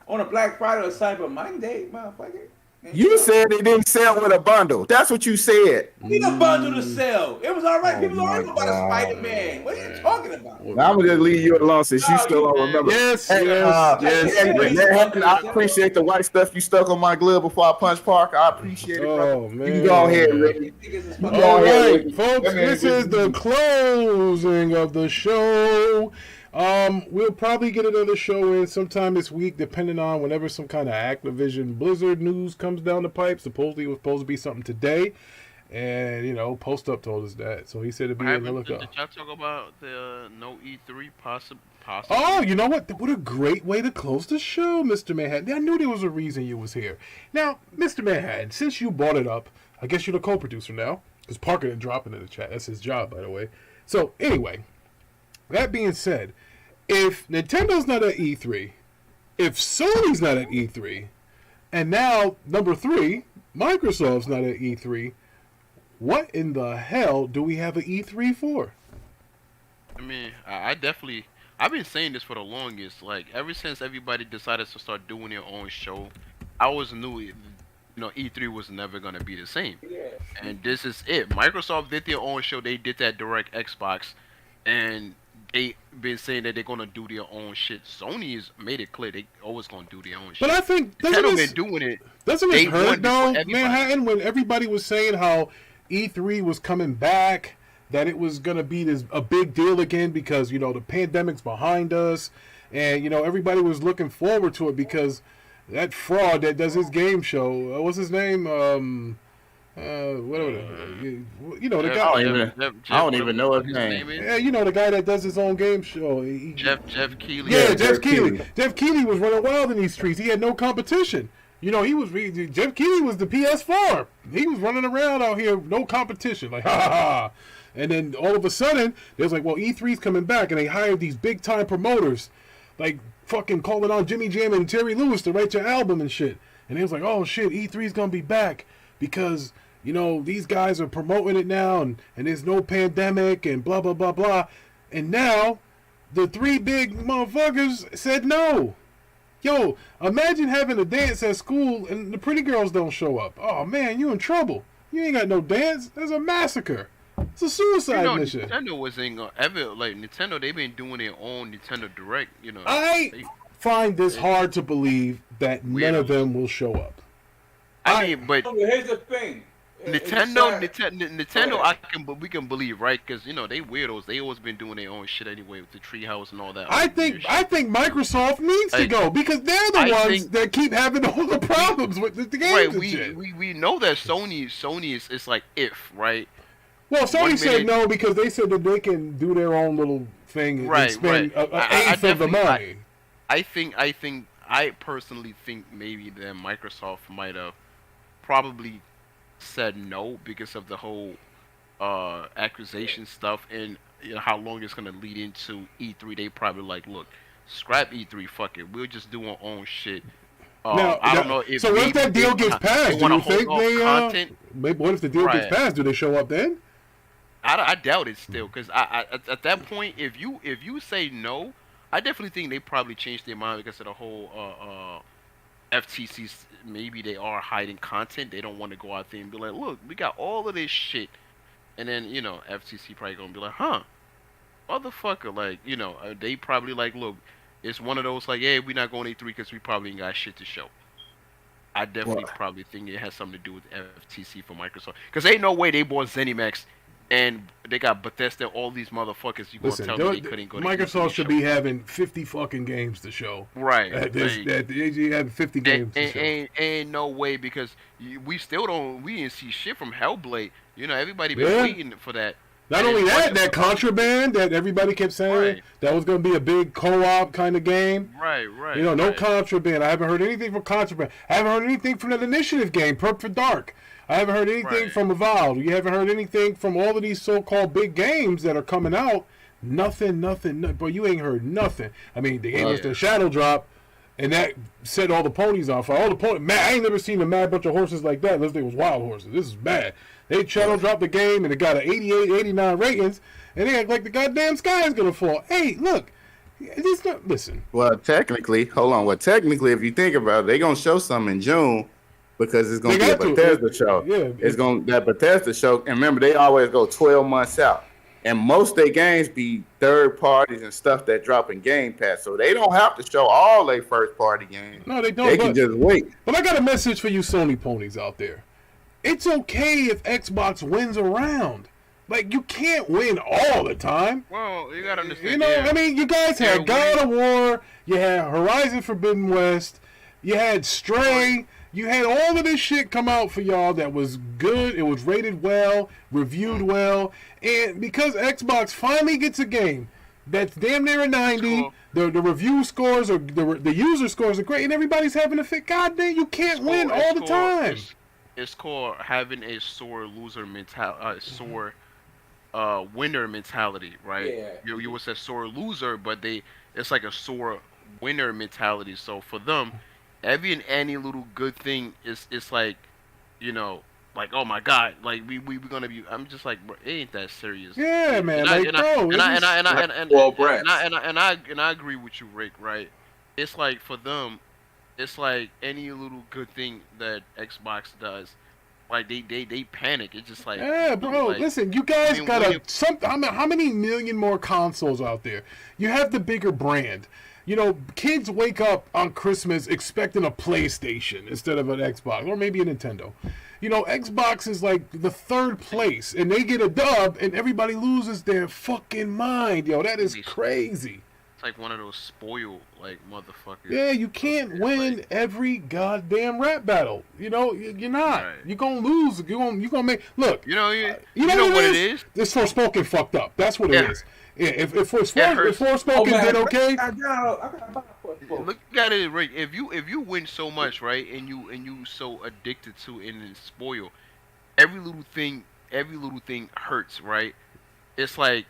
on a Black Friday or Cyber Monday, motherfucker. You said it didn't sell with a bundle. That's what you said. We the bundle to sell. It was all right. People my already know about a God. Spider-Man. What are you talking about? Now, I'm gonna just leave you alone since you still don't remember. Yes, Hey, yes, yes. and Manhattan, I appreciate the white stuff you stuck on my glove before I punched Parker. I appreciate it, bro. Oh You man. can go ahead, Ricky. Niggas is All fucking- All ahead, right, Ricky. folks, That man this is the closing of the show. We'll probably get another show in sometime this week, depending on whenever some kind of Activision Blizzard news comes down the pipe. Supposedly it was supposed to be something today, and Post Up told us that, so he said it'd be What in the happened? Did lookout. y'all talk about the no E3 possible? Oh, you know what? What a great way to close the show, Mr. Manhattan. I knew there was a reason you was here. Now, Mr. Manhattan, since you brought it up, I guess you're the co-producer now, because Parker didn't drop it in the chat. That's his job, by the way. So, anyway, that being said, if Nintendo's not at E3, if Sony's not at E3, and now, number 3, Microsoft's not at E3, what in the hell do we have an E3 for? I mean, I definitely. I've been saying this for the longest. Like ever since everybody decided to start doing their own show, I always knew, E3 was never gonna be the same. And this is it. Microsoft did their own show. They did that Direct Xbox, and they been saying that they're gonna do their own shit. Sony's made it clear they always gonna do their own shit. But I think Nintendo been doing it. Doesn't They it won hurt though, before everybody. Manhattan, when everybody was saying how E3 was coming back, that it was gonna be a big deal again because the pandemic's behind us, and everybody was looking forward to it because that fraud that does his game show, what's his name? Whatever. The guy. I don't even know his name. Yeah, the guy that does his own game show. Jeff Keighley. Yeah, Jeff Jeff Keighley. Keighley. Jeff Keighley was running wild in these streets. He had no competition. Jeff Keighley was the PS4. He was running around out here, no competition. Like, ha ha ha. And then all of a sudden, there's like, well, E3's coming back, and they hired these big time promoters, like fucking calling on Jimmy Jam and Terry Lewis to write your album and shit. And he was like, oh shit, E3's gonna be back because these guys are promoting it now, and there's no pandemic and blah, blah, blah, blah. And now the three big motherfuckers said no. Yo, imagine having a dance at school and the pretty girls don't show up. Oh, man, you in trouble. You ain't got no dance. There's a massacre. It's a suicide mission. Nintendo wasn't gonna ever, like, Nintendo, they've been doing their own Nintendo Direct, I find this hard to believe that none of them will show up. I mean, but here's the thing. Nintendo, we can believe, right? Because they weirdos. They always been doing their own shit anyway with the treehouse and all that. I think Microsoft needs to go because they're the ones that keep having all the problems with the games. Right, and shit. we know that Sony is like right. Well, Sony said no because they said that they can do their own little thing and spend an eighth of the money. I personally think maybe that Microsoft might have probably said no because of the whole accusation stuff and how long it's gonna lead into E3. They probably like, look, scrap E3, fuck it, we'll just do our own shit. I don't know if so. What if that deal gets passed? Do you think what if the deal gets passed? Do they show up then? I doubt it still, because I at that point, if you say no, I definitely think they probably changed their mind because of the whole FTC. Maybe they are hiding content. They don't want to go out there and be like, look, we got all of this shit, and then FTC probably gonna be like, huh, motherfucker, like they probably like, look, it's one of those like, yeah, we're not going A3 because we probably ain't got shit to show. I definitely probably think it has something to do with FTC for Microsoft, because ain't no way they bought ZeniMax and they got Bethesda, all these motherfuckers. You gonna tell me they couldn't go to Microsoft should be having 50 fucking games to show. Right. They have 50 games to show. Ain't no way, because we didn't see shit from Hellblade. Everybody been waiting for that. Not only that Contraband that everybody kept saying that was going to be a big co-op kind of game. Right. No Contraband. I haven't heard anything from Contraband. I haven't heard anything from that Initiative game, Perfect Dark. I haven't heard anything from Avowed. You haven't heard anything from all of these so-called big games that are coming out. Nothing. But you ain't heard nothing. I mean, they gave us the Shadow Drop, and that set all the ponies on fire. All the ponies. Man, I ain't never seen a mad bunch of horses like that unless they was wild horses. This is bad. They Shadow dropped the game, and it got an 88, 89 ratings, and they act like the goddamn sky is going to fall. Hey, look. Listen. Well, technically, if you think about it, they're going to show some in June. Because it's going to be a Bethesda show. Yeah, that Bethesda show. And remember, they always go 12 months out. And most of their games be third parties and stuff that drop in Game Pass. So they don't have to show all their first party games. No, they don't. They can just wait. But I got a message for you Sony ponies out there. It's okay if Xbox wins a round. Like, you can't win all the time. Well, you got to understand. I mean, you guys had God of War. You had Horizon Forbidden West. You had Stray. You had all of this shit come out for y'all that was good. It was rated well, reviewed well. And because Xbox finally gets a game that's damn near a 90, the review scores or the user scores are great, and everybody's having a fit. God damn, you can't win all the time. It's called having a sore loser mentality, winner mentality, right? Yeah. You would say sore loser, but it's like a sore winner mentality. So for them, every and any little good thing is like, like, oh my God, like we gonna be. I'm just like, bro, it ain't that serious. Yeah, man. I agree with you, Rick. Right? It's like for them, it's like any little good thing that Xbox does. Like they panic. It's just like, yeah, bro. Like, listen, you guys how many million more consoles out there? You have the bigger brand. Kids wake up on Christmas expecting a PlayStation instead of an Xbox, or maybe a Nintendo. Xbox is like the third place, and they get a dub, and everybody loses their fucking mind. That is crazy. It's like one of those spoiled, like, motherfuckers. Yeah, you can't win every goddamn rap battle. You're not. Right. You're gonna lose. You're gonna make. Look. You know what it is? This Forspoken fucked up. That's what it is. Yeah, if Forspoken did okay. Look at it, Rick. If you win so much, right, and you so addicted to it and spoil, every little thing hurts, right? It's like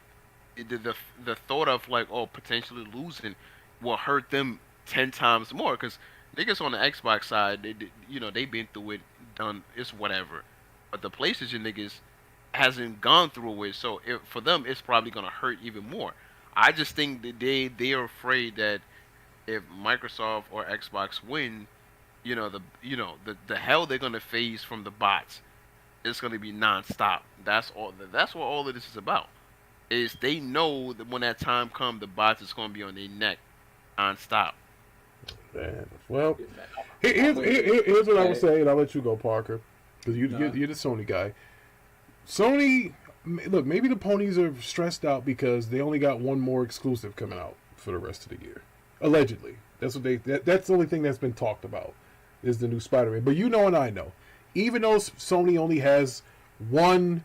the thought of like, oh, potentially losing will hurt them 10 times more, because niggas on the Xbox side, they been through it, done, it's whatever. but the PlayStation niggas hasn't gone through it, so for them it's probably gonna hurt even more. I just think that they are afraid that if Microsoft or Xbox win, the hell they're gonna face from the bots is gonna be nonstop. That's all. That's what all of this is about. Is they know that when that time comes, the bots is gonna be on their neck nonstop. Man, well, here's what I would say, and I'll let you go, Parker, because you're the Sony guy. Sony, look, maybe the ponies are stressed out because they only got one more exclusive coming out for the rest of the year. Allegedly, that's that's the only thing that's been talked about is the new Spider-Man. But you know, and I know, even though Sony only has one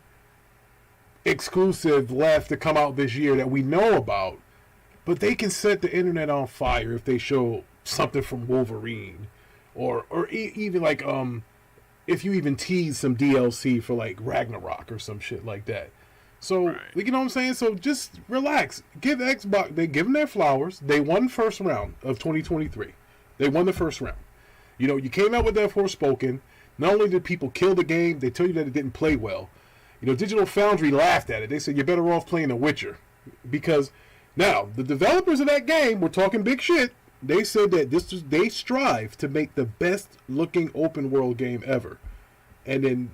exclusive left to come out this year that we know about, but they can set the internet on fire if they show something from Wolverine, or even like if you even tease some DLC for like Ragnarok or some shit like that. So you know what I'm saying? So just relax. Give Xbox, they give them their flowers. They won first round of 2023. They won the first round. You know, you came out with that Forspoken. Not only did people kill the game, they tell you that it didn't play well. You know, Digital Foundry laughed at it. They said you're better off playing The Witcher, because now the developers of that game were talking big shit. They said that they strive to make the best looking open world game ever, and then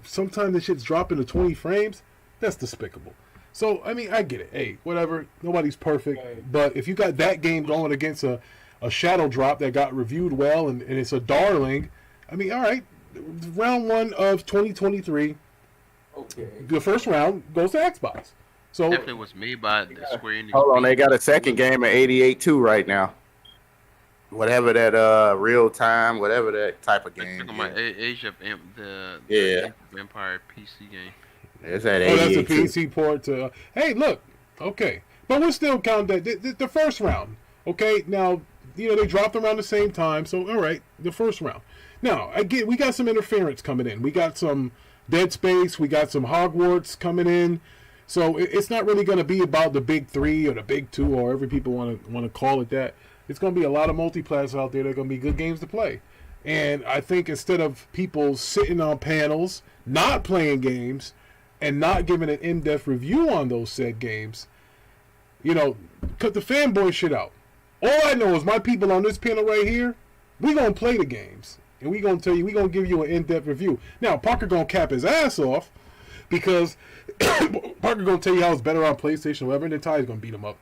sometimes the shit's dropping to 20 frames. That's despicable. So I mean, I get it. Hey, whatever. Nobody's perfect, but if you got that game going against a Shadow Drop that got reviewed well and it's a darling, I mean, all right. Round 1 of 2023. Okay. The first round goes to Xbox. So Definitely was made by the Square Enix. Hold on, they got a second game at 88 too right now. Whatever that real time, whatever that type of game. Talking about Age of the Yeah. Empire PC game. It's at that's a 88 too. PC port to. Hey, look, okay, but we'll still count that the first round. Okay, now you know they dropped around the same time, so all right, the first round. Now we got some interference coming in. We got some Dead Space. We got some Hogwarts coming in. So it's not really going to be about the big 3 or the big 2 or every people want to call it that. It's going to be a lot of multiplats out there that are going to be good games to play. And I think instead of people sitting on panels, not playing games, and not giving an in-depth review on those said games, you know, cut the fanboy shit out. All I know is my people on this panel right here, we going to play the games. And we going to tell you, we going to give you an in-depth review. Now, Parker going to cap his ass off because Parker going to tell you how it's better on PlayStation or whatever, and then Ty's going to beat him up.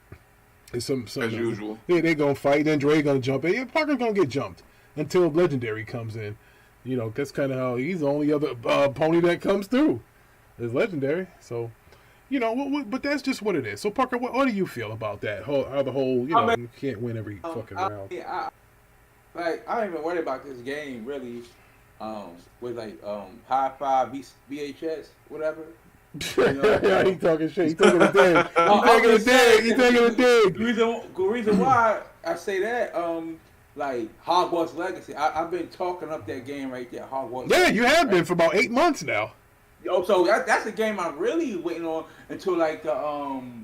It's some As usual. Yeah, they going to fight, then Dre going to jump in. Yeah, Parker's going to get jumped until Legendary comes in. You know, that's kind of how he's the only other pony that comes through is Legendary. So, you know, but that's just what it is. So, Parker, what do you feel about that? How the whole, you know, you can't win every fucking round. I don't even worry about this game really. With like Hi-Fi VHS, whatever. You know, yeah, he talking shit. He taking a dig. He taking a dig. The reason why I say that, like Hogwarts Legacy, I've been talking up that game right there, Hogwarts. Yeah, Legacy, you have been for about 8 months now. So that's a game I'm really waiting on until like the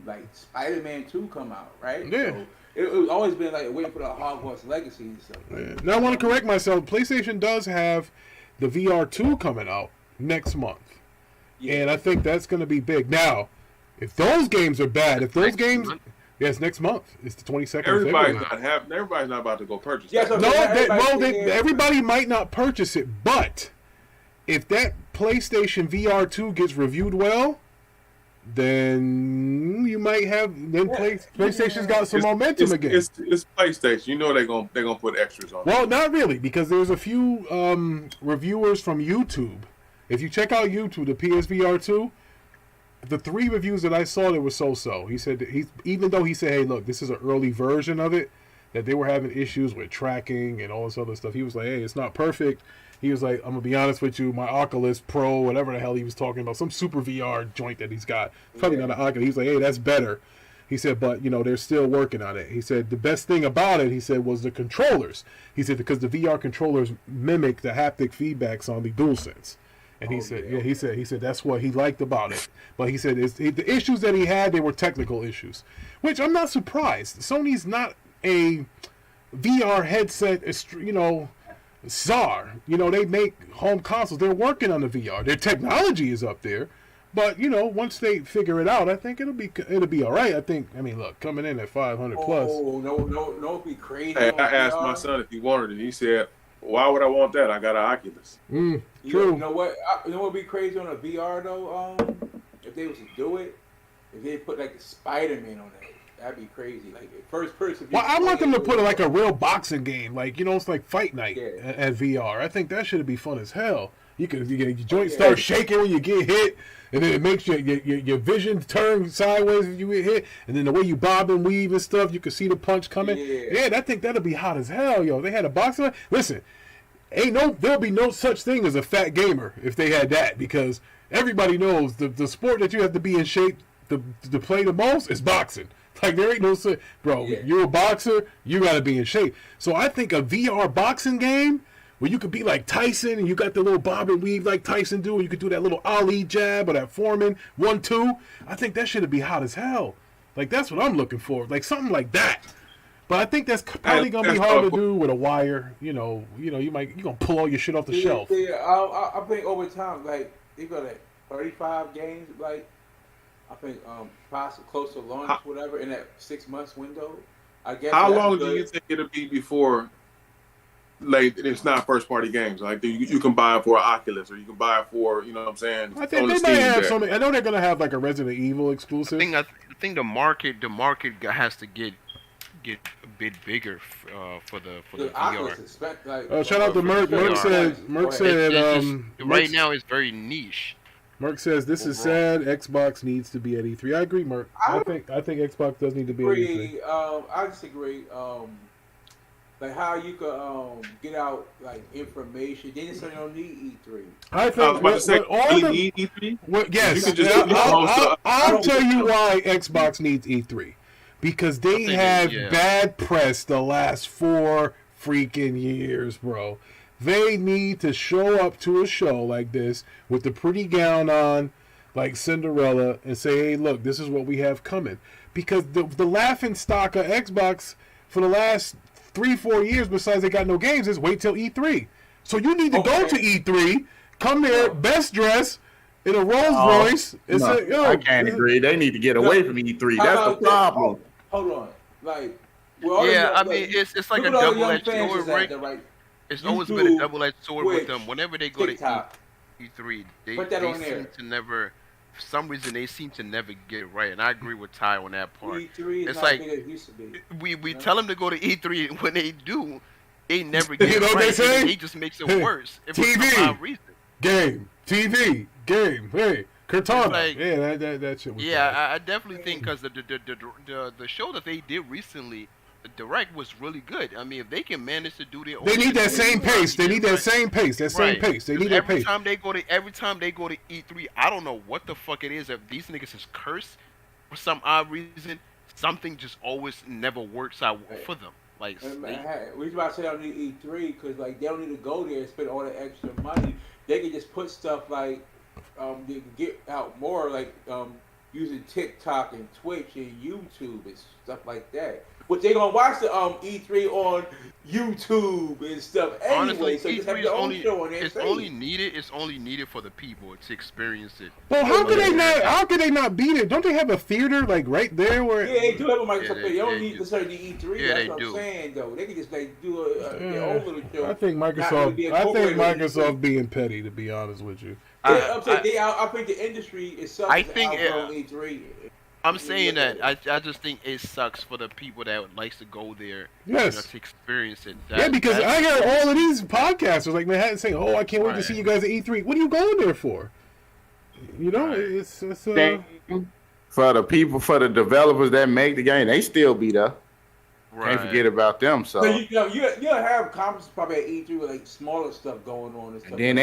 like Spider-Man 2 come out, right? Yeah. So it's always been like waiting for the Hogwarts Legacy and stuff. Yeah. Now I want to correct myself. PlayStation does have the VR2 coming out next month. Yeah. And I think that's going to be big. Now, if those games are bad, yes, next month. It's the 22nd of February. Everybody's not about to go purchase. Yeah, that. Everybody might not purchase it, but if that PlayStation VR2 gets reviewed well, then you might have PlayStation's got some momentum again. It's PlayStation. You know they're gonna put extras on. Well, not really, because there's a few reviewers from YouTube. If you check out YouTube, the PSVR 2, the 3 reviews that I saw that were so-so. He said even though he said, hey, look, this is an early version of it, that they were having issues with tracking and all this other stuff. He was like, hey, it's not perfect. He was like, I'm going to be honest with you, my Oculus Pro, whatever the hell he was talking about, some super VR joint that he's got. Probably not an Oculus. He was like, hey, that's better. He said, but, you know, they're still working on it. He said, the best thing about it, he said, was the controllers. He said, because the VR controllers mimic the haptic feedbacks on the DualSense. And he said that's what he liked about it. But he said the issues that he had, they were technical issues, which I'm not surprised. Sony's not a VR headset, you know, czar. You know, they make home consoles. They're working on the VR. Their technology is up there. But, you know, once they figure it out, I think it'll be all right. I mean, look, coming in at 500 plus. Oh, no, it'd be crazy. Hey, I asked my son if he wanted it. He said, "Why would I want that? I got an Oculus." True. You know what? You know what would be crazy on a VR though? If they was to do it, if they put like a Spider-Man on it, that'd be crazy. Like first person. Well, I want them to put like a real boxing game, like, you know, it's like Fight Night at VR. I think that should be fun as hell. You get your joints start shaking when you get hit, and then it makes your vision turn sideways if you get hit, and then the way you bob and weave and stuff, you can see the punch coming. Yeah, I think that'd be hot as hell, yo. They had a boxing. Listen, there'll be no such thing as a fat gamer if they had that, because everybody knows the sport that you have to be in shape to play the most is boxing. Like, there ain't no such, bro. You're a boxer, you gotta be in shape. So I think a VR boxing game where you could be like Tyson and you got the little bob and weave like Tyson do, and you could do that little Ali jab or that Foreman 1-2. I think that should be hot as hell. Like, that's what I'm looking for. Like, something like that. But I think that's probably gonna be hard to do with a wire. You gonna pull all your shit off the shelf. Yeah, I think over time, like, you got like 35 games, like, I think possibly close to launch, whatever, in that 6 months window. I guess. How long do you think it'll be before, like, it's not first party games? Like, you can buy it for an Oculus, or you can buy it for, you know what I'm saying? I think they might have something. I know they're gonna have like a Resident Evil exclusive. I think the market has to get a bit bigger for the VR. Shout out to Merc. Merc said right now it's very niche. Merc says this is sad. Xbox needs to be at E3. I agree, Merc. I think Xbox does need to be at E3. I disagree. Like, how you could get out like information. They just don't need E3. I think need E3. Yes, I'll tell you why Xbox needs E3. Because they have bad press the last 4 freaking years, bro. They need to show up to a show like this with the pretty gown on, like Cinderella, and say, hey, look, this is what we have coming. Because the laughing stock of Xbox for the last 3-4 years, besides they got no games, is wait till E3. So you need to go to E3, come there, best dress, in a Rolls Royce, and say, yo. I can't agree. They need to get away from E3. That's the problem. Hold on. Like, I mean, it's like a double-edged sword, Rick. It's always been a double-edged sword with them. Whenever they go to E3, they seem to never, for some reason, they seem to never get it right. And I agree with Ty on that part. E3 is it's not like big as it used to be. We tell them to go to E3, and when they do, they never get you know it what right. They say? They just makes it worse. For some odd reason. Game, TV, game. Hey, Cortana. Like, that shit was bad. I definitely think because the show that they did recently, the Direct, was really good. I mean, if they can manage to do their own, they need that same pace. They need that same pace. That same pace. They need that pace. Every time they go to E3, I don't know what the fuck it is. If these niggas is cursed for some odd reason, something just always never works out for them. Like, we about to say they don't need E3 because like they don't need to go there and spend all the extra money. They can just put stuff like they can get out more, like using TikTok and Twitch and YouTube and stuff like that. But they gonna watch the E3 on YouTube and stuff anyway. Honestly, so just E3 have your own show on there. It's only needed for the people to experience it. Well, how could they not? How could they not beat it? Don't they have a theater like right there where? Yeah, they do have a Microsoft. They don't need necessarily the E3. Yeah, That's what I'm saying though. They can just like do their own little show. I think Microsoft being petty, to be honest with you. I think the industry itself is outgrowing E3. I'm saying that I just think it sucks for the people that likes to go there, to experience it. Because I hear all of these podcasters like Manhattan saying, "Oh, I can't wait to see you guys at E3." What are you going there for? You know, it's for the people, for the developers that make the game, they still be there. Can't forget about them. So you'll have conferences probably at E3 with like smaller stuff going on and stuff. And then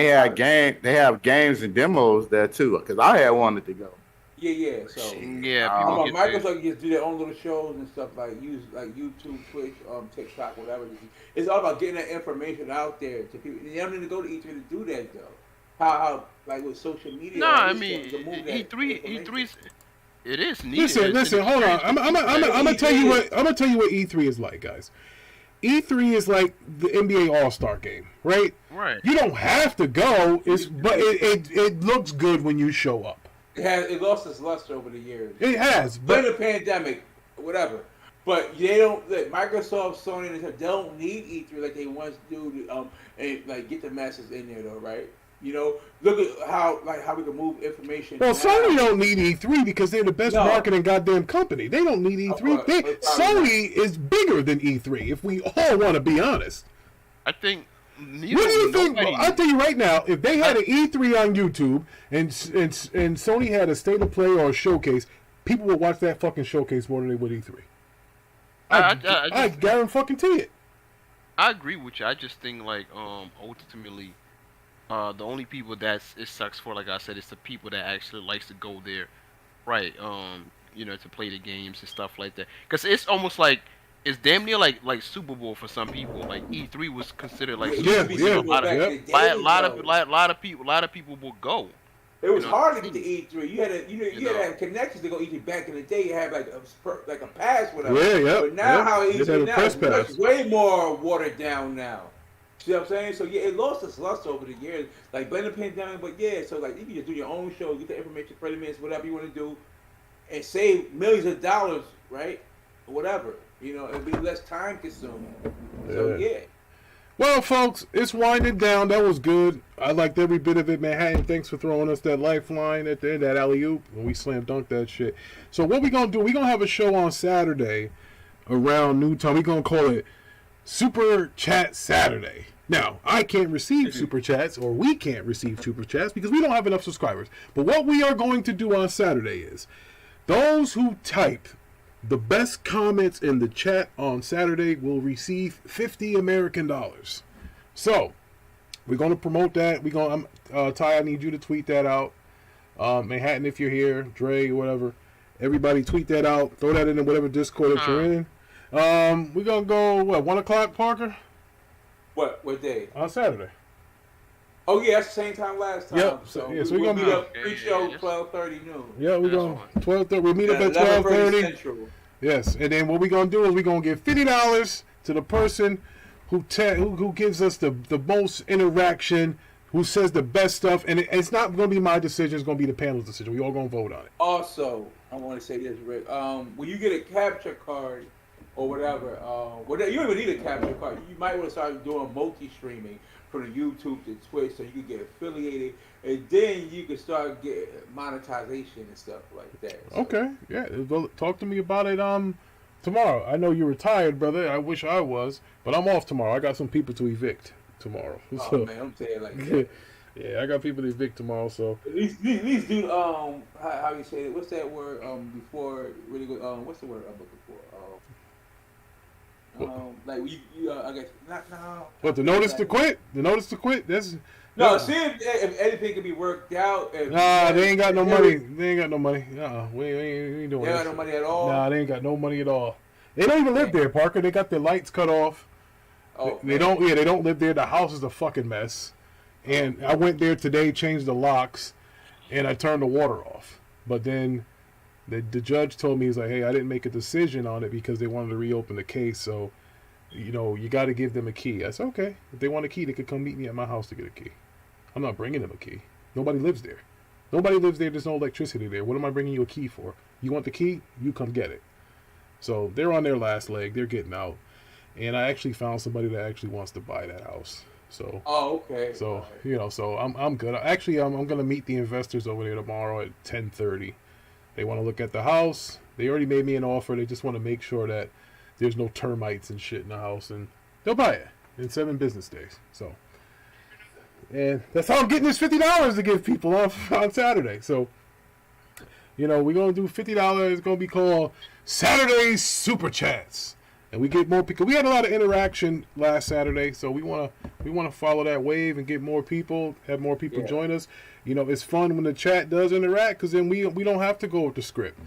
they have games and demos there too. Because I had wanted to go. Yeah. So Microsoft can just do their own little shows and stuff like use like YouTube, Twitch, TikTok, whatever. It's all about getting that information out there to people. They don't need to go to E3 to do that though. How like with social media? No, I mean E3. It is needed. Listen. Hold on. I'm gonna tell you what E3 is like, guys. E3 is like the NBA All-Star game, right? Right. You don't have to go, but it looks good when you show up. It lost its luster over the years. It has, During but the pandemic, whatever. But they don't. Like Microsoft, Sony, and they don't need E3 like they once do. And like get the masses in there though, right? You know, look at how we can move information. well, now. Sony don't need E3 because they're the best No. marketing goddamn company. They don't need E3. But probably Sony is bigger than E3. If we all want to be honest. I think. What do you think? Nobody- I'll tell you right now. If they had an E3 on YouTube and Sony had a state of play or a showcase, people would watch that fucking showcase more than they would E3. I guarantee it. I agree with you. I just think like ultimately, the only people that it sucks for, like I said, it's the people that actually likes to go there, right? To play the games and stuff like that. Because it's almost like it's damn near like Super Bowl for some people. Like E3 was considered like It Super used to be Bowl. Super Bowl back in the day, A lot though. of people will go. It was you know, hard to get to E3. You had to have connections to go E3 back in the day. You had like a pass, whatever. Yeah. But now how Just had E3 a now press is pass. way more watered down now. See what I'm saying? So yeah, it lost its luster over the years. Like blame the pandemic, but yeah. So like you can just do your own show, get the information, 30 minutes, whatever you want to do, and save millions of dollars, right? Whatever. It'd be less time consuming. So yeah. Well, folks, it's winding down. That was good. I liked every bit of it, Manhattan. Thanks for throwing us that lifeline at the end, that alley-oop, and we slam dunked that shit. So what we going to do, we're going to have a show on Saturday around noon time. We're going to call it Super Chat Saturday. Now, I can't receive Super Chats, or we can't receive Super Chats, because we don't have enough subscribers. But what we are going to do on Saturday is, those who type the best comments in the chat on Saturday will receive $50 American. So, we're going to promote that. Ty, I need you to tweet that out. Manhattan, if you're here, Dre, whatever. Everybody tweet that out. Throw that in whatever Discord that you're in. We're going to go, 1 o'clock, Parker? What day? On Saturday. Oh yeah, that's the same time last time. Yep. So Yeah, so we're we're gonna gonna meet be- up pre-show 12:30 noon. Yeah, we're going to 12:30. We meet up at 11:30 12:30. Central. Yes, and then what we're going to do is we're going to give $50 to the person who gives us the most interaction, who says the best stuff, and it's not going to be my decision, it's going to be the panel's decision. We all going to vote on it. Also, I want to say this, Rick. When you get a capture card or whatever, you don't even need a capture card. You might want to start doing multi-streaming from the YouTube to Twitch, so you can get affiliated, and then you can start getting monetization and stuff like that. So, Okay, yeah. Talk to me about it tomorrow. I know you're retired, brother. I wish I was, but I'm off tomorrow. I got some people to evict tomorrow. Oh So, man, I'm saying like that. yeah, I got people to evict tomorrow. So At least do how you say it? What's that word before really good? What's the word I'm looking for? Like I guess not now. what? The notice to quit? The notice to quit? That's No, see if anything can be worked out. Nah, they ain't got no money. They ain't got no money. We ain't doing They that. got no money at all. Nah, they ain't got no money at all. They don't even live there, Parker. They got their lights cut off. Oh, They don't. Yeah, they don't live there. The house is a fucking mess. And I went there today, changed the locks, and I turned the water off. But then the judge told me, he's like, hey, I didn't make a decision on it because they wanted to reopen the case. So, you got to give them a key. I said, okay. If they want a key, they could come meet me at my house to get a key. I'm not bringing them a key. Nobody lives there. Nobody lives there. There's no electricity there. What am I bringing you a key for? You want the key? You come get it. So they're on their last leg. They're getting out. And I actually found somebody that actually wants to buy that house. So, oh, okay. so so I'm good. Actually, I'm gonna meet the investors over there tomorrow at 10:30. They want to look at the house. They already made me an offer. They just want to make sure that there's no termites and shit in the house, and they'll buy it in 7 business days. So, and that's how I'm getting this $50 to give people on Saturday. So, we're gonna do $50. It's gonna be called Saturday Super Chats. And we get more people. We had a lot of interaction last Saturday, so we wanna follow that wave and get more people, have more people join us. It's fun when the chat does interact, because then we don't have to go with the script.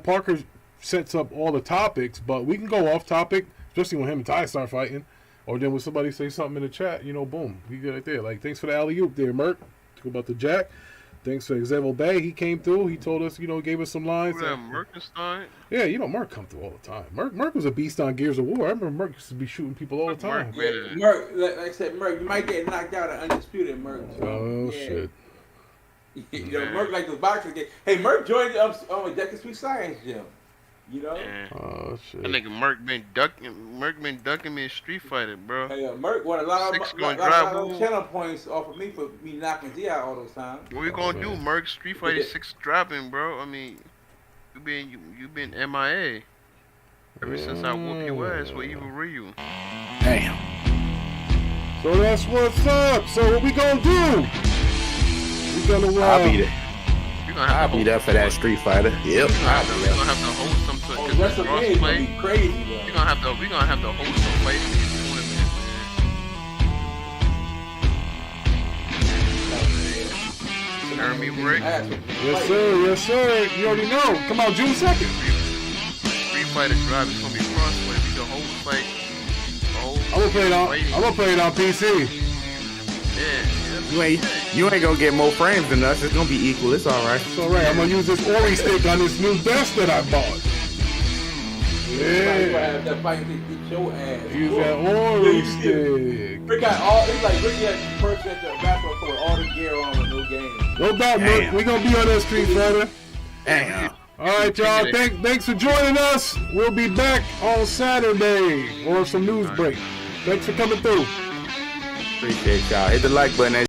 Parker sets up all the topics, but we can go off topic, especially when him and Ty start fighting, or then when somebody say something in the chat, boom, we get it there. Like, thanks for the alley oop there, Merc. Talk about the jack. Thanks to Xavier Bay, he came through. He told us, gave us some lines. Merkenstein. Yeah, Merc come through all the time. Merc was a beast on Gears of War. I remember Merc used to be shooting people all the time. Merc, like I said, Merc, you might get knocked out at Undisputed, Merc. Oh, shit. Merc like the boxing game. Hey, Merc joined Decker Street Science Gym. Oh, shit. That nigga Merc been ducking me in Street Fighter, bro. Hey, Merc won a lot of channel points off of me for me knocking Z out all those times. What we gonna do, Merc? Street Fighter 6 dropping, bro. I mean, you been MIA ever since I whooped your ass with Evil Ryu. Damn. So that's what's up. So what we gonna do? We gonna I'll be there. I'll be there for that Street Fighter. Yep. We're gonna have to host some to WrestleMania is gonna be crazy, bro. We're gonna have to host some fights in these tournaments, man. Hear me, Rick? Yes, sir. You already know. Come on, June 2nd. Street Fighter Drive is gonna be crossplay. We can hold fight. I'm gonna play it on PC. Yeah. You ain't gonna get more frames than us. It's gonna be equal. It's all right. It's all right. I'm gonna use this Ori stick on this new desk that I bought. Yeah. Use that Ori stick. Rick got all. It's like Rick had the person at the basketball court with all the gear on with no game. No doubt, Rick. We gonna be on that Street Fighter. Damn. All right, y'all. Thanks for joining us. We'll be back on Saturday or some news break. Thanks for coming through. Appreciate y'all. Hit the like button.